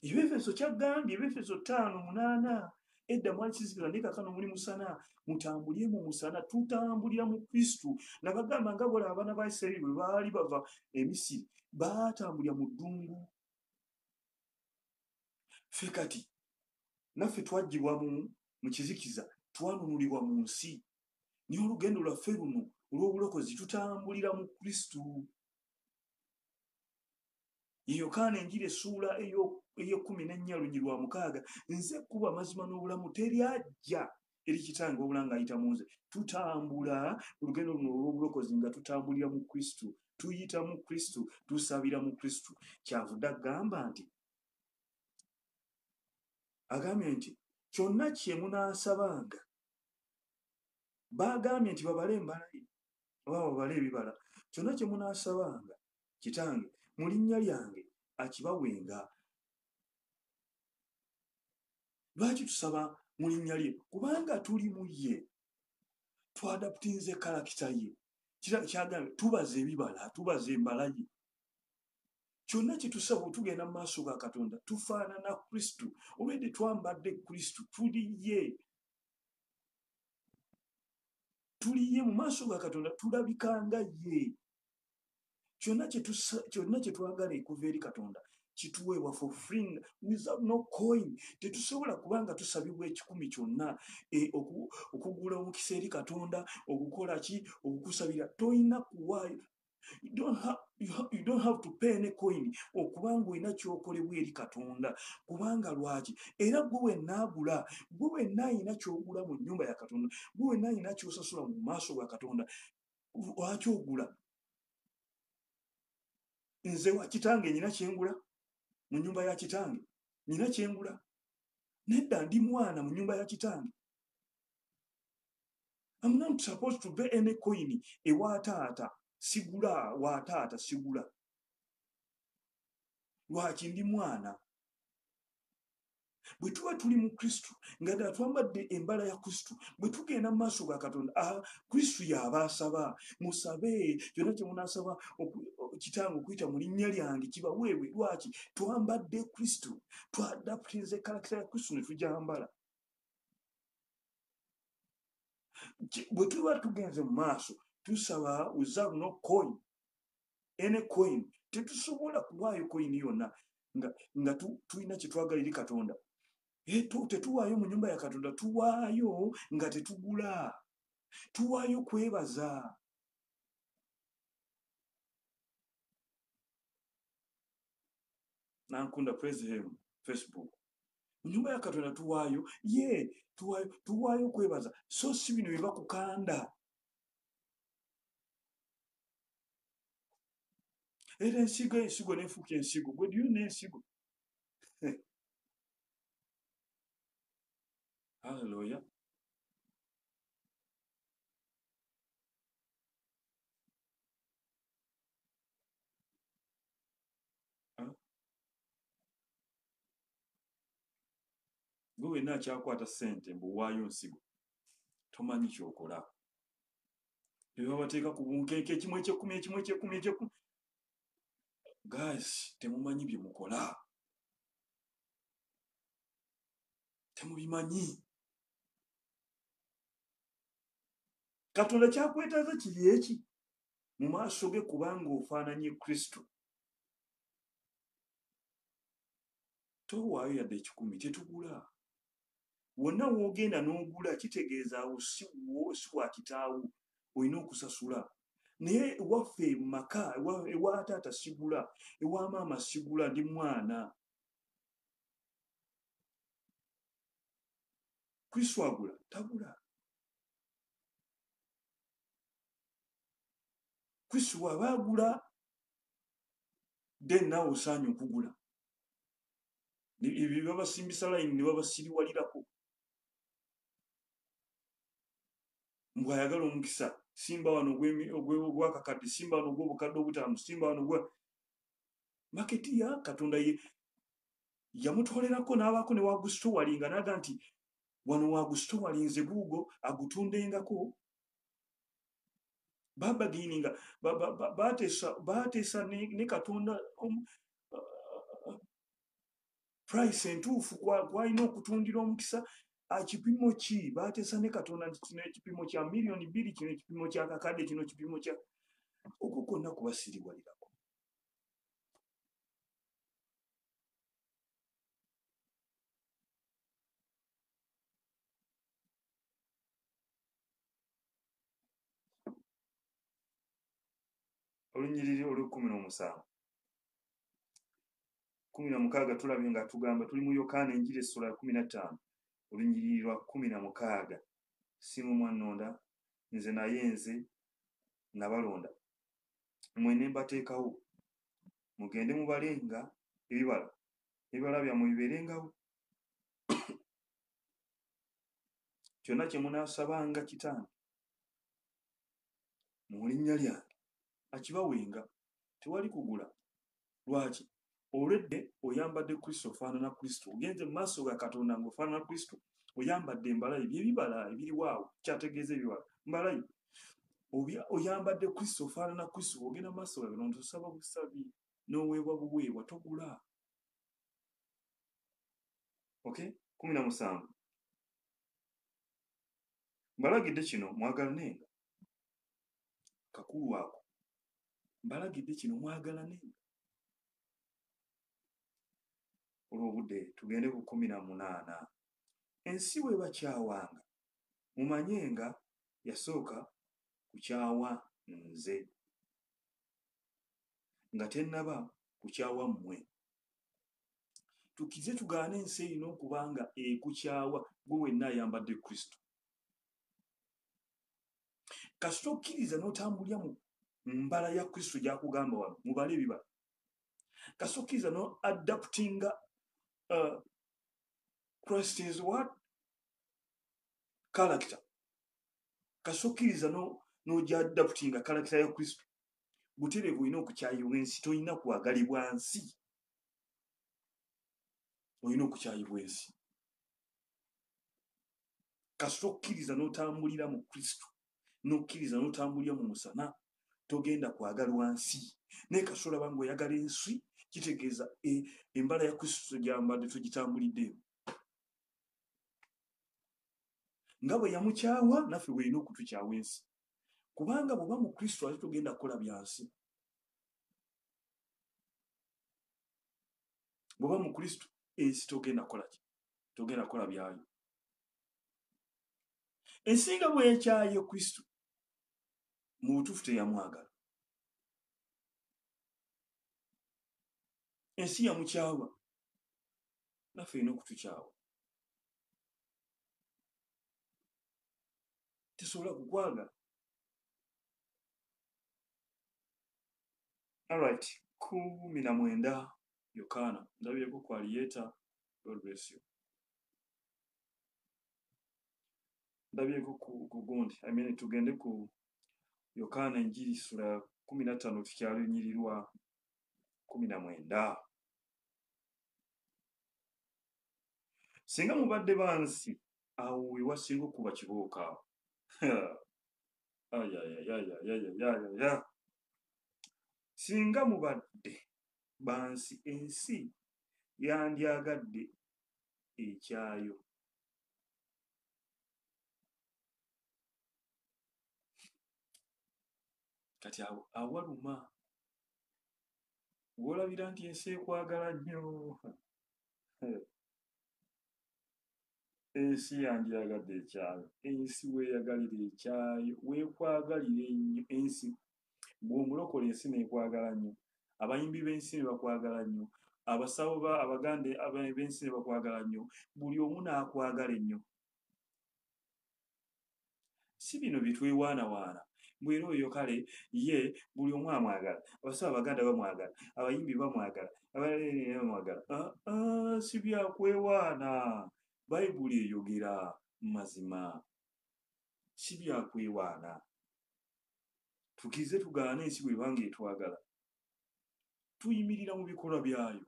Ebefeso kyagambye, Ebefeso 5:8 edda mwali kizikiza naye kaakano muli musana, mutambulye mu musana. Tutambulira mu Kristo. Nabagamba nga bw'olaba abaana ba Isirayiri bwe baali bava e Misiri baatambulira mu ddungu. Ffe kati naffe twaggyibwa mu kizikiza, twanunulibwa mu nsi, naye olugendo lwaffe luno olw'obulokozi tutambulira mu Kristo. Yokaana Enjiri essula 14:6 nze ekkubo amazima n'obulamu, teri ajja eri Kitange wabula ng'ayita mu nze. Tutambula olugendo luno olw'obulokozi nga tutambulira mu Kristo, tuyita mu Kristo, tusabira mu Kristo. Kyavudde agamba nti nti kyonna kye munaasabanga, baagambye nti babale embala ye oba babale ebibala, kyonna kye munaasabanga Kitange mu linnya lyange akibawenga. Lwaki tusaba mu linnya lye? Kubanga tuli mu ye, twadaputinze kalakita ye. Kyagambye tubaza ebibala, tubaza embala ye. Kyonna kye tusaba otugenda mu maaso ga Katonda tufaanana Kristo. Olwedde twambadde Kristo, tuli ye. tuliye mu maaso ga Katonda tulabika nga ye. Kyonna kye twagala okuva eri Katonda kituweebwa for free without no coin. Tetusobola kubanga tusabibwa ekikumi kyonna okugula omukisa eri Katonda, okukola ki, okukusabira. Toyina kuwaayo. You don't have to pay any coin okubanga olina kyokolebwa eri Katonda. Kubanga lwaki? Era gwe wennaagula, gwe wenna alina kyogula mu nnyumba ya Katonda, gwe wenna alina kyosasula mu maaso ga Katonda, lwaki ogula? Nze wa kitange nina kyengula mu nnyumba ya kitange, nina kyengula. Nedda ndi mwana mu nnyumba ya kitange. I'm not supposed to pay any coin ewa taata. Sigula wa taata sigula. Lwaki? Ndi mwana. Bwe tuba tuli mu Kristo nga ddala twambadde embala ya Kristo, bwe tugenda mu maaso ga Katonda, Kristo y'aba asaba. Musabe kyonna kye munaasaba Kitange okuyita mu linnya lyange kibaweebwe. Lwaki? Twambadde Kristo, twadaputize kalakita ya Kristo ne tugyambala. Bwe tuba tugenze mu maaso tusaba without no coin, any coin. Tetusobola kuwaayo coin yonna nga tulina kye twagala eri Katonda. Tetuwaayo mu nnyumba ya Katonda, tuwaayo nga tetugula, tuwaayo kwebaza. Nankunda praise him Facebook. Mu nnyumba ya Katonda tuwaayo, tuwaayo kwebaza. So si bino bye bakukanda. Era ensigo nefuuka ensigo. Gwe diyo n'ensigo. Hallelujah. Gwe wenna akyakwata ssente mbuwaayo nsigo, tomanyi kyokola. Bwe bateeka ku bunkenke ekimu ekyekumi. Guys, temumanyi bye mukola. Temubimanyi. Katonda kyakwetaaza kiri eki mu maaso ge kubanga ofaananye Kristo. Towaayo yadde ekikumi, tetugula. Wonna woogenda n'ogula kitegeeza awo si wa kitaawo, olina okusasula. Naye ewaffe mu maka, ewa taata sigula, ewa maama sigula, ndi mwana. Kristo agula, tagula. Kristo bw'aba agula, then naawe osaanye okugula. Ebyo babasimbisa layini ne babasiriwalirako. Mbw'ayagala omukisa, simba wano ogw'akakadde, simba wano ogw'obukadde obutaano, simba wano ogwa maketi ya Katonda yamutwolerako n'abaako ne wagusitowali nga naga nti wano wagusitowali nze guugo agutundengako. Babagiininga baateesa ne Katonda price entuufu kwalina okutundira omukisa. Kipimo ki? Baateesa ne Katonda nti kino ekipimo kya miliyoni 2, kino ekipimo kya kakadde, kino ekipimo kya okwo kwonna kubasiriwalirako. Olunyiriri olw'17. 16 tulabye nga tugamba tuli mu Yokaana Enjiri essula ya 15 olunyiriri lwa 16. Simu mwannonda, nze naye nze nabalonda, mmwe ne mbateekawo, mugende mubalenga ebibala byammwe bibeerengawo. Kyonna kye munaasabanga Kitange mu linnya lyange akibawenga. Tewali kugula. Lwaki? Olwedde oyambadde Kristo, ofaanana Kristo. Ogenze mu maaso ga Katonda ng'ofaanana Kristo, oyambadde embalayi. By'ebibala ebiriwaawo kyategeeza ebibala mbalayi. Oyambadde Kristo, ofaanana Kristo, ogenda mu maaso ga Katonda tosaba busabi n'oweebwa buweebwa, togula. Okay? 17. Mbalagidde kino mwagalanenga kakulu ako mbalagidde kino mwagalane. Olw'obudde tugende ku 18. Ensi bwe bakyawanga mumanye nga yasooka kukyawa nze nga tennaba kukyawa mmwe. Tukize tugaane ensi erina okuba nga ekukyawa gwe wenna ayambadde Kristo. Kasita okkiriza n'otambulira mu mbala ya Kristo gy'akugamba wano mubale ebibala. Kasita okkiriza no adaptinga Christ is what? Character. Kasita okkiriza n'ogya adaptinga character ya Kristo, butereevu olina okukyayibwa ensi, tolina kwagalibwa nsi. Olina okukyayibwa ensi. Kasita okkiriza n'otambulira mu Kristo, n'okkiriza n'otambulira mu musana, togenda kwagalwa nsi. Naye kasita olaba ng'oyagala ensi, kitegeeza embala ya Kristo gyambadde tugitambuliddeyo. Nga bwe yamukyawa naffe bw'erina okutukyawa ensi. Kubanga bw'oba mu Kristo ate togenda kukola bya nsi. Bw'oba mu Kristo ensi togenda kukola ki? Togenda kukola byayo. Ensi nga bwe yakyaye Kristo mu butuufu teyamwagala. Ensi yamukyawa naffe erina okutukyawa. Tesobola kukwagala. Alright, 19 Yokaana ndabyeko ku Alieta. God bless you. Ndabyeko ku gundi. Tugende ku Yokaana Enjiri sura 15 tukyalunyirirwa 19. Singa mubadde bansi awo we wasinga okuba kibooka awo. Singa mubadde bansi ensi yandyagadde ekyayo. Kati awaluma olabira nti ensi ekwagala nnyo. Ensi yandyagadde ekyayo. Ensi weeyagalira ekyayo, weekwagalira ennyo ensi. Bw'omulokole ensi neekwagala nnyo. Abayimbi b'ensi ne bakwagala nnyo. Abasawo abagande b'ensi ne bakwagala nnyo. Buli omu n'akwagala ennyo. Si bino bye twewaanawaana. Bwera oyo kale ye buli omu amwagala. Abasawo abaganda bamwagala. Abayimbi bamwagala. Abalere bamwagala. Si byakwewaana. Bayibuli eyogera mazima. Si byakwewaana. Tukize tugaane ensi bw'ebanga etwagala. Tuyimirira mu bikolwa byayo.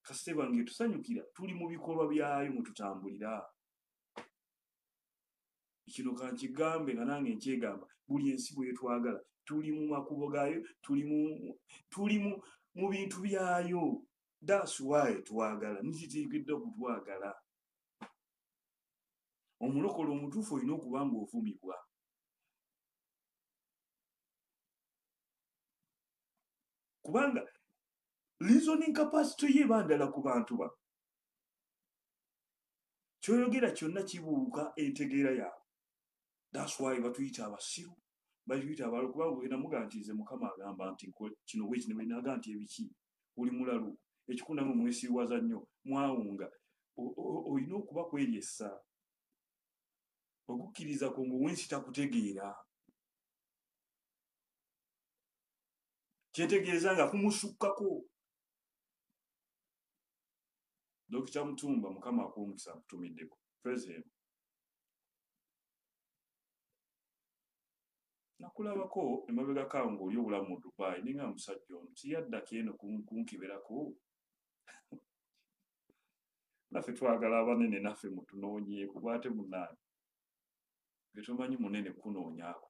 Kasite bange tusanyukira tuli mu bikolwa byayo mwe tutambulira. Kino kankigambe nga nange nkyegamba. Buli ensi bw'etwagala. Tuli mu makubo gaayo. Tuli mu bintu byayo. That's why twagala. Nikiteekeddwa okutwagala. Omulokole omutuufu olina okuba ng'ovumibwa. Kubanga reasoning capacity ye bandala ku bantu ba. Kyoyogera kyonna kibuuka entegeera yaabwe. That's why batuyita abasiru. Batuyita abalo kubanga ogenda mugantiize Mukama agamba nti kino bwe kino naga nti ebiki. Oli mulalu. Ekikundamu mwesiiwaza nnyo. Mwawunga. Olina okuba kweryessa. Okukkiriza ko ng'owensi takutegeera. Kyetegeeza nga kumusukkako. Dr. Mutumba Mukama akuumukisa akutumiddeko. Praise him. Nakulabako emabega kawo ng'oli obulamu mu Dubai ninga musajja ono siyaddako eno kunkiberako. Naffe twagala abanene naffe mutunoonyeeko bw'ate munaani. Getumanyi munene kunoonyaako.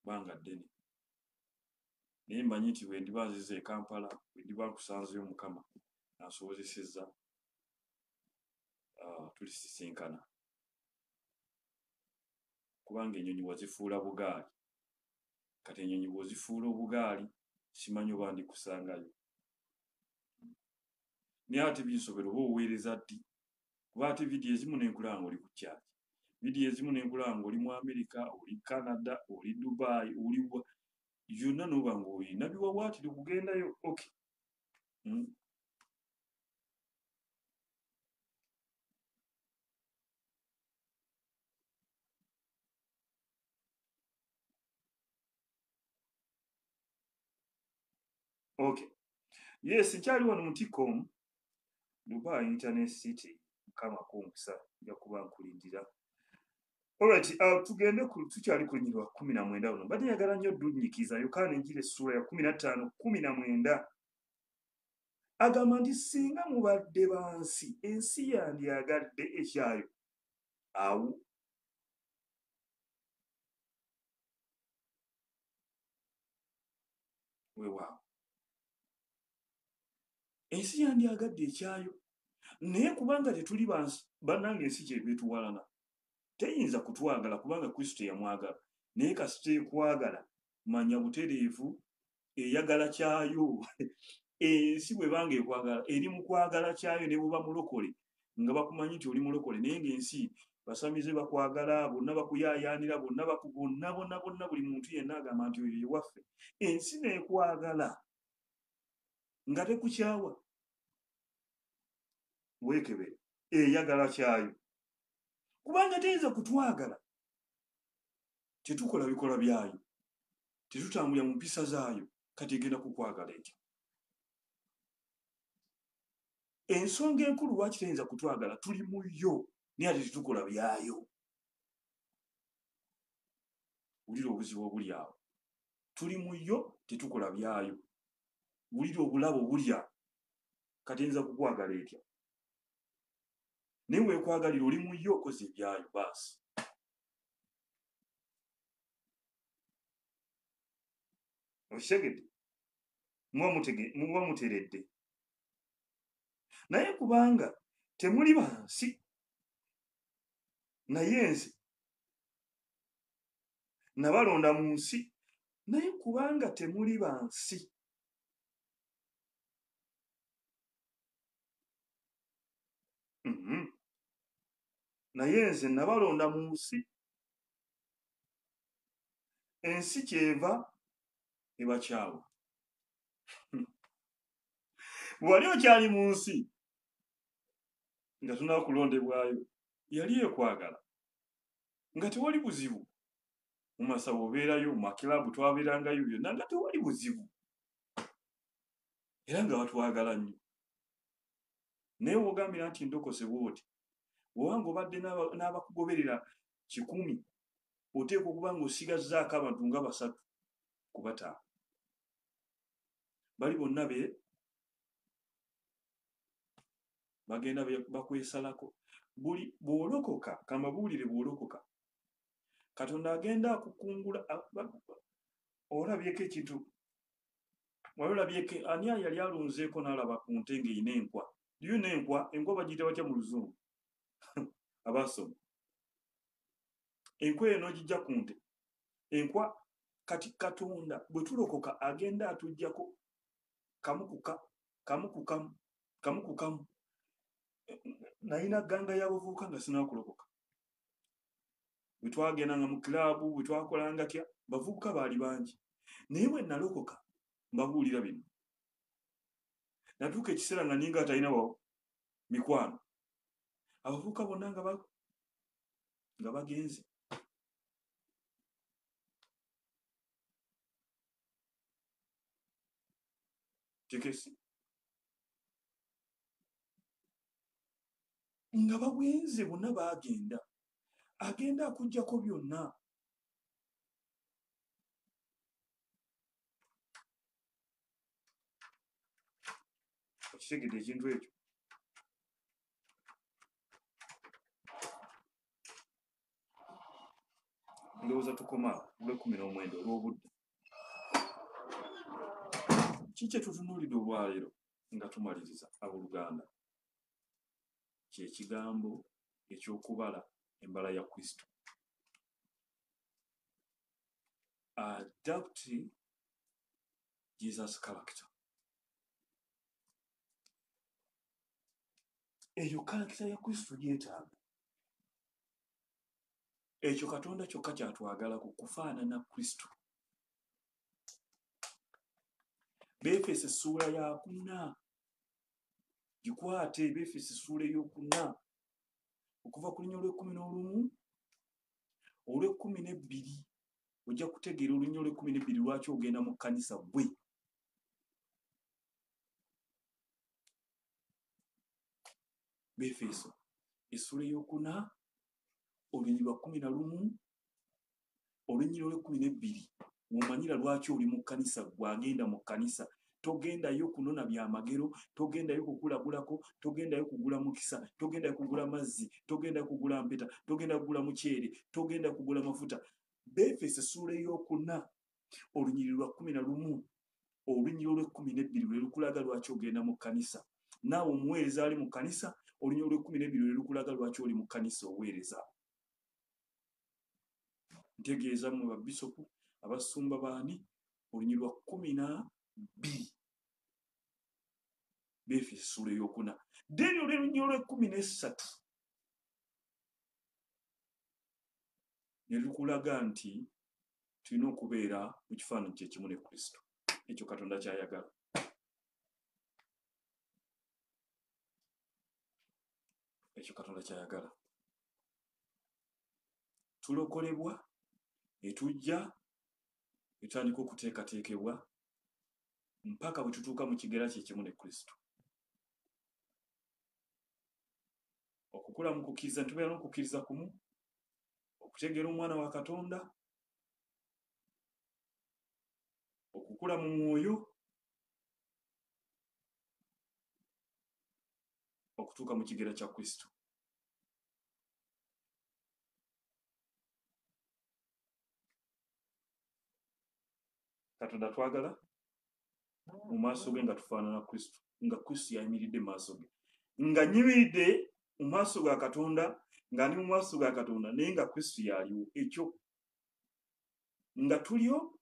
Banga ddene. Naye mmanyi nti bwe ndiba nzize e Kampala, bwe ndiba nkusanzeyo Mukama ansobozesezza tulisisinkana. kubanga ennyonyi wazifuula bugaali. Kati ennyonyi bw'ozifuula obugaali simanyi oba ndikusangayo. Naye ate binsobera oba oweereza ddi, kuba ate vidiyo ezimu nenkulanga oli ku kyaki, vidiyo ezimu nenkulanga oli mu Amerika, oli Canada, oli Dubai, oli yonna n'oba ng'olina biwawaatiro kugendayo. Okay. Okay. Yes, nkyali wano mu Tcom, Dubai Internet City, Mukama kumukisa nja kuba nkulindira. Alright, tugende tukyali ku lunyiriri lwa 19 luno. Mbadde njagala nnyo ddunyikiza Yokaana Enjiri essula ya 15:19. Agamba nti singa mubadde ba nsi, ensi yandyagadde ekyayo. Awo weewaawo. Ensi yandyagadde ekyayo. Naye kubanga tetuli ba nsi, bannange ensi kyebeetuwalana. Teyinza kutwagala kubanga Kristo yamwagala. Naye kasita ekwagala, manya butereevu, eyagala kyayo. Ensi bw'ebanga ekwagala, eri mu kwagala kyayo ne buba mulokole, nga bakumanyi nti oli mulokole, naye ng'ensi basamize bakwagala, bonna bakuyaayaanira, bonna buli muntu yenna agamba nti oyo ye waffe. Ensi n'ekwagala nga tekukyawa, weekebere, eyagala kyayo. Kubanga teyinza kutwagala, tetukola bikola byayo, tetutambulira mu mpisa zaayo, kati egenda kukwagala etya? Ensonga enkulu lwaki teyinza kutwagala, tuli mu yo naye ate tetukola byayo. Wulira obuzibu obuli awo. Tuli mu yo, tetukola byayo. Wulira obulabo bulya, kati eyinza kukwagala etya? Naye weekwagalira oli mu yo, okoze ebyayo baasi. Okitegedde? Muba muteredde. Naye kubanga temuli bansi, naye nze nabalonda mu nsi, naye kubanga temuli bansi, naye nze nabalonda mu nsi, ensi kyeva ebakyawa. Bw'ali okyali mu nsi nga tunakulondebwayo, yali ekwagala nga tewali buzibu. Mu masawo obeerayo, mu makilabu twabeerangayo byonna nga tewali buzibu, era nga batwagala nnyo. Naye w'ogambira nti ndokose bw'oti, bw'obanga obadde n'abakugoberera 100, oteekwa okuba ng'osigazzaako abantu nga 3 ku 5. Bali bonna bagenda bakwesalako. Bw'olokoka, kambabuulire, bw'olokoka, Katonda agenda akukungula. Olabyeko ekintu, olabyeko ani yali alunzeeko n'alaba ku nte ng'erina enkwa. Liyo n'enkwa, enkwa bagiyita batya mu Luzungu? Abasoma enkwa eno ogijja ku nte. Enkwa kati Katonda bwe tulokoka agenda atuggyako kamu ku kamu. Nalina gganga y'abavubuka nga sinaakulokoka. Bwe twagendanga mu kilaabu, bwe twakolanga tya, bavubuka baali bangi. Naye bwe nalokoka, mbabuulira bino, natuuka ekiseera nga ninga atalina mikwano, abavubuka bonna nga bagenze. Tekesi nga bagenze bonna baagenda, agenda akuggyako byonna. Okitegedde ekintu ekyo? Ndowooza tukoma Lw'e19 olw'obudde. Ki kye tutunuulidde olwaleero nga tumaliriza abooluganda? Kye kigambo eky'okubala embala ya Kristo. adopt Jesus character. Eyo character ya Kristo gyetaaga. Ekyo Katonda kyokka kyatwagala kufaanana Kristo. Befeso essuula ya 4 gikwate. Befeso essuula ey'okuna okuva ku linnya olw'11 olw'12 ojja kutegeera olunya olw'12 lwaki ogenda mu kkanisa bwe. Befeso essuula ey'okuna olunya lwa 11 olunya olw'12 womanyira lwaki oli mu kkanisa gwagenda mu kkanisa. Togendayo kunona byamagero, togendayo kukulagulako, togendayo kugula mukisa, togendayo kugula mazzi, togendayo kugula mpeta, togendayo kugula muceere, togendayo kugula mafuta. Befeso essuula ey'okuna olunyiri lwa 11 olunyiri olw'12 lwe lukulaga lwaki ogenda mu kkanisa. Naawe omuweereza ali mu kkanisa, olunyiri olw'12 lwe lukulaga lwaki oli mu kkanisa oweereza. Ntegeeza mu babisopu abasumba baani olunyiri lwa 12 Befeso essuula ey'okuna. Then olunyiri olw'13 ne lukulaga nti tulina okubeera mu kifaananyi kye kimu ne Kristo. Ekyo Katonda ky'ayagala. Ekyo Katonda ky'ayagala. Tulokolebwa ne tujja ne tutandika okuteekateekebwa mpaka bwe tutuuka mu kigera kye kimu ne Kristo. Okukula mu kukkiriza ntubeera n'okukkiriza kumu, okutegeera omwana wa Katonda, okukula mu mwoyo, okutuuka mu kigera kya Kristo. Katonda twagala mu maaso ge nga tufaanana Kristo, nga Kristo yayimiridde mu maaso ge, nga nyimiridde mu maaso ga Katonda, nga ndi mu maaso ga Katonda naye nga Kristo yaliwo. Ekyo nga tulyo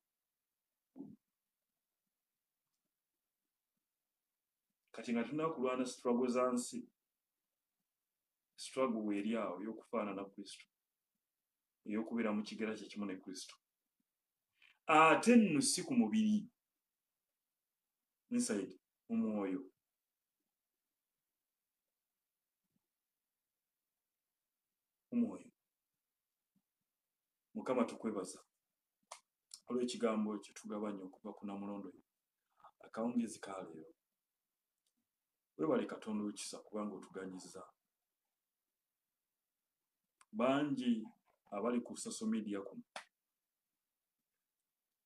kati nga tulina kulwana struggle za nsi, struggle weeri awo ey'okufaanana Kristo, ey'okubeera mu kigera kye kimu ne Kristo. Ate nno si ku mubiri, inside mu mwoyo. Omwoyo. Mukama tukwebaza olw'ekigambo kye tugabanya okuva ku Namulondo. Akawungezi ka leero. Weebale Katonda w'ekisa kubanga otuganyiza. Bangi abali ku social media kuno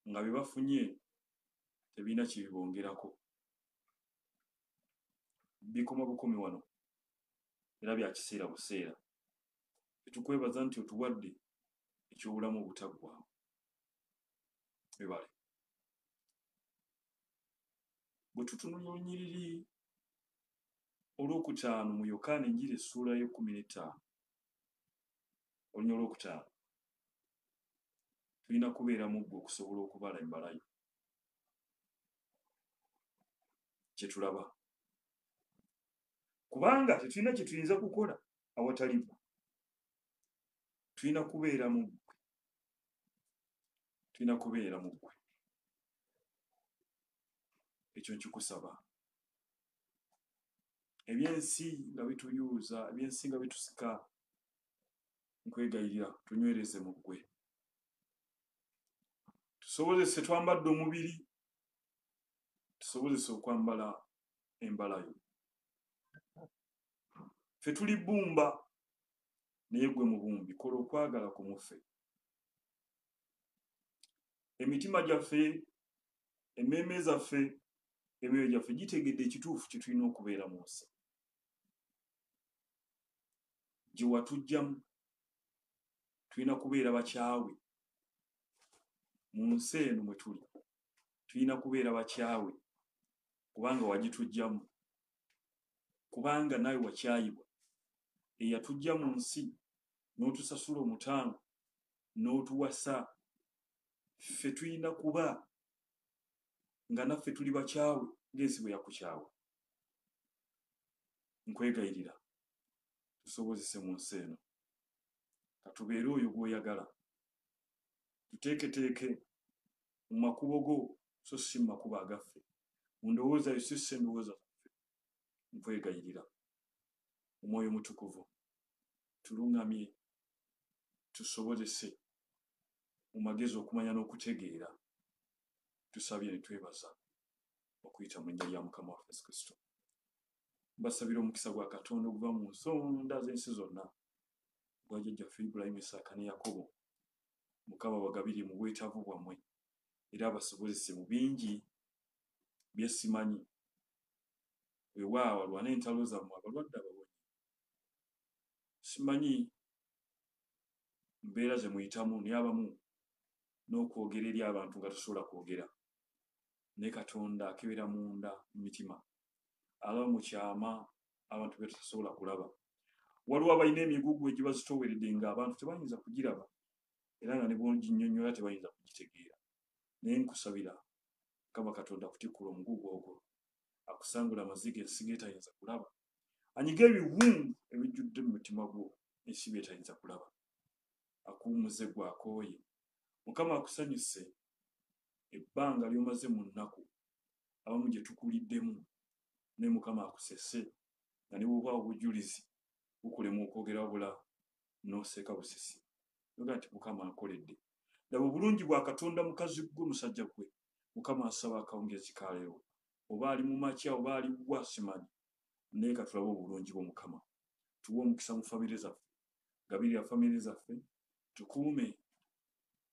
nga bye bafunye tebirina kye bibongerako. Bikoma bukomi wano era bya kiseera buseera. Tukwebaza nti otuwadde ekyobulamu obutaggwaawo. Weebale. Bwe tutunula olunyiriri olw'okutaano mu Yokaana Enjiri essuula y'e15 olunya olw'okutaano, tulina kubeera mu ggwe okusobola okubala embalayo kye tulaba, kubanga tetulina kye tuyinza kukola awatali ggwe. Tulina kubeera mu ggwe, tulina kubeera mu ggwe. Ekyo nkikusaba. Ebyensi nga bituyuuza, ebyensi nga bitusika, nkwegayirira tunywereze mu ggwe. Tusobozese twambadde omubiri, tusobozese okwambala embalayo. Ffe tuli bbumba naye ggwe mubumbi, kola okwagala ku muffe. Emitima gyaffe, emmeeme zaffe, emyoyo gyaffe gitegedde ekituufu kye tulina okubeera mu nsi. Gye watujjamu tulina kubeera bakyawe mu nsi eno mwe tuli. Tulina kubeera bakyawe kubanga wagitujjamu, kubanga nawe wakyayibwa. Eyatujja mu nsi n'otusasula omutango n'otuwasa ffe tulina kuba nga naffe tuli bakyawe ng'ensi bwe yakukyawa. Nkwegayirira tusobozese mu nsi eno katubeere oyo gw'oyagala, tuteeketeeke mu makubo go so si mu makubo agaffe, mu ndowooza yo so si endowooza zaffe. Nkwegayirira Omwoyo Mutukuvu tuluŋŋamye tusobozese mu magezi okumanya n'okutegeera. Tusabye ne twebaza okuyita mu linnya lya Mukama waffe Yesu Kristo. Mbasabira omukisa gwa Katonda okuva mu nsonda z'ensi zonna gwa jjajjaffe Ibulayimu, Isaaka ne Yakobo. Mukama bagabire mu bwetaavu bwammwe era abasobozese mu bingi bye simanyi. Weewaawo alwane entalo zammwe abalwadde abawonye. Simanyi mbeera ze muyitamu naye abamu n'okwogera eri abantu nga tosobola kwogera. Ne Katonda akebera munda mu mitima, alaba mu kyama abantu be tutasobola kulaba. Waliwo abalina emigugu egibazitooweredde ng'abantu tebayinza kugiraba era nga ne bw'oginnyonnyola tebayinza kugitegeera. Naye nkusabira Mukama Katonda akutikkula omugugu ogwo, akusangula amaziga ensi geetayinza kulaba, anyiga ebiwundu ebijjudde mu mutima gwo ensi byetayinza kulaba, akuwummuze gwakooye. Mukama akusanyuse ebbanga ly'omaze mu nnaku abamu gye tukuliddemu, naye Mukama akusese nga ne bw'obaawo obujulizi bukulema okwogera wabula n'oseeka busisi. Yoga nti Mukama ankoledde. Laba obulungi bwa Katonda mukazi gwe musajja gwe. Mukama asaba akawungezi ka leero, oba ali mu makya oba ali wa simanyi, naye ka tulabe obulungi bw'Omukama. Tuwe omukisa mu famire zaffe, gabirira famire zaffe, tukuume,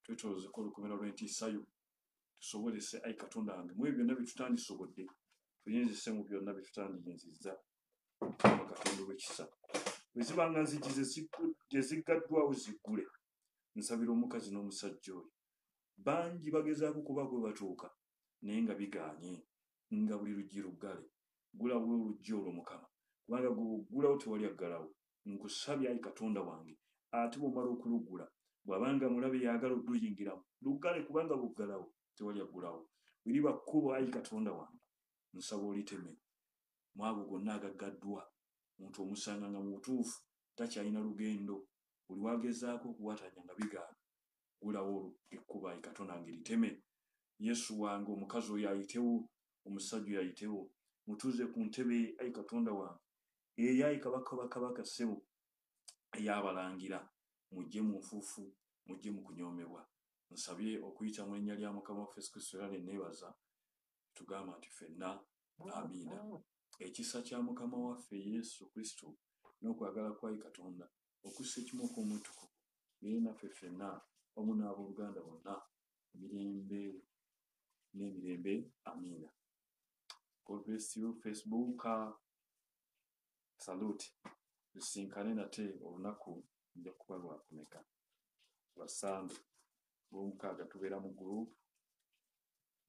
twetoolozeko olukomera lw'entiisayo, tusobozese ayi Katonda wange mu ebyo byonna bye tutandisobodde, tuyinzise mu byonna bye tutandiyinzizza. Katonda ow'ekisa, bwe zibanga nzigi gye ziggaddwawo ziggule. Nsabira omukazi n'omusajja oyo, bangi bagezaako kuba gwe batuuka naye nga bigaanye, nga buli luggi luggale. Gulawo oluggi olwo Mukama, kubanga gulawo tewali aggalawo. Nkusabye ayi Katonda wange, ate bw'omala okuluggula, bw'abanga mulabe yaagala odduyingiramu, luggale kubanga buggalawo tewali aggulawo. Bweriba kkubo ayi Katonda wange, nsaba oliteme mu ago gonna agaggaddwa. Omuntu omusanga nga mu butuufu takyalina lugendo, buli wagezaako okuwatanya nga bigaana. Gulawo ekkubo ayi Katonda wange liteme. Yesu wange, omukazi oyo ayitewo, omusajja oyo ayitewo, mutuuze ku ntebe ayi Katonda wange eyo ayi Kabaka bakabaka ssebo ey'abalangira. Mujje mu nfuufu, mujje mu kunyoomebwa. Nsabye okuyita mu linnya lya Mukama waffe Yesu Kristo era ne neebaza, tugamba nti ffenna amiina. Ekisa kya Mukama waffe Yesu Kristo n'okwagala kwa Katonda okussa ekimu okw'omutukuvu biri naffe ffenna wamu n'abooluganda bonna emirembe n'emirembe. Amiina. God bless you. Facebook salute. Tusinkane nate olunaku nja kuba lwakumeka. Lwasande lw'omukaaga tubeera mu group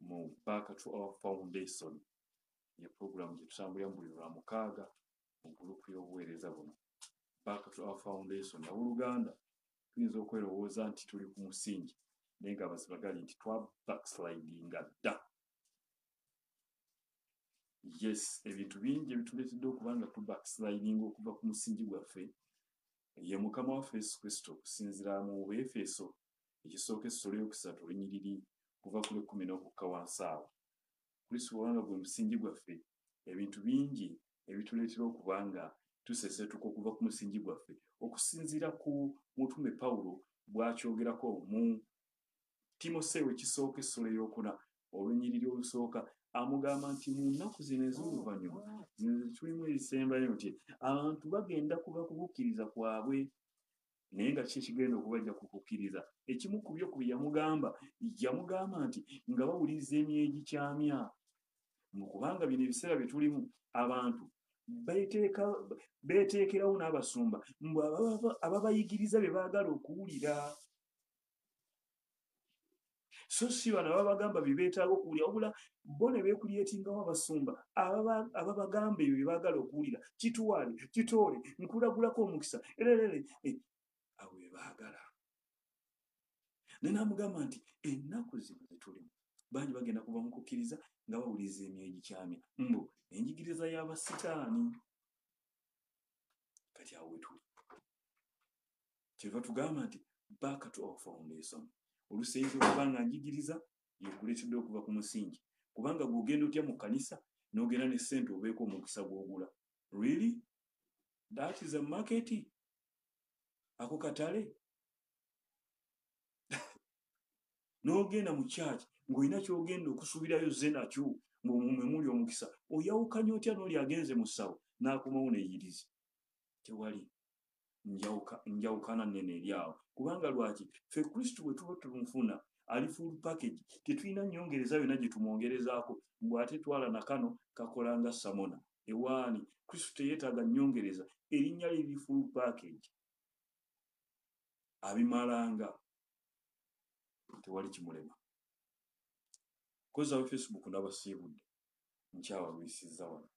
mu Back to Our Foundation. Ye program gye tutambulira mu buli Lwamukaaga mu gurupu y'obuweereza buno Back to Our Foundation. Abooluganda tuyinza okwerowooza nti tuli ku musingi naye nga bazibagali nti twa backslidinga dda. Yes, ebintu bingi ebituleetedde okuba nga tu backsliding okuva ku musingi gwaffe ye Mukama waffe Yesu Kristo, okusinziira mu Efeso ekisooka essolo eyokusatu olunyiriri kuva ku 10 n'okukka wansi awo. Kristo bw'abanga gwe musingi gwaffe, ebintu bingi ebituleetera okuba nga tuseseetuka okuva ku musingi gwaffe, okusinziira ku mutume Pawulo bw'akyogerako mu Timoseewo ekisooka essolo ey'okuna olunyiriri olusooka. Amugamba nti mu nnaku zino ez'oluvannyuma tulimu ebisembayo nti abantu bagenda kuba kubukkiriza kwabwe, naye nga kiki ekigenda okubajja ku kukkiriza? Ekimu ku byo ku bye yamugamba nti nga bawuliriza emyegi kyamya. Mu kubanga bino ebiseera bye tulimu abantu beeteekerawo n'abasumba mbu ababayigiriza bye baagala okuwulira. So si bano ababagamba bye beetaaga okuwulira, wabula bo ne beekulyetingawo abasumba ababagamba ebyo bye baagala okuwulira. Kituwale, kitoole, nkulagulako omukisa, ererere, abo bye baagala. naye n'amugamba nti ennaku zino zetulimu bangi bagenda kuva mu kukkiriza nga bawuliriza emyeyo kyamya mbu enjigiriza y'abasitaani. Kati awo wetuli kyeva tugamba nti back to our foundation. Olusinzi okuba nga njigiriza yekuleetedde okuva ku musingi, kubanga gw'ogenda otya mu kkanisa n'ogenda ne ssente obeeko omukisa gw'ogula. Really? That is a market? Ako katale? N'ogenda mu church ng'olina ky'ogenda okusuubirayo zze nakyo muli omukisa, oyawukanya otya n'oli agenze mu ssawo n'akomawo neeyirizi? Tewali njawukana nnene eri awo. Kubanga lwaki? Ffe Kristo bwe tuba tumufuna ali full package, tetulina nnyongereza yonna gye tumwongerezaako bw'ate twala na kano kakola nga samona. Ewaani Kristo teyeetaaga nnyongereza, erinnya lye liri full package, abimalanga, tewali kimulema. Koza wa Facebook n'abasiibudde nkyawa lwisizza wano.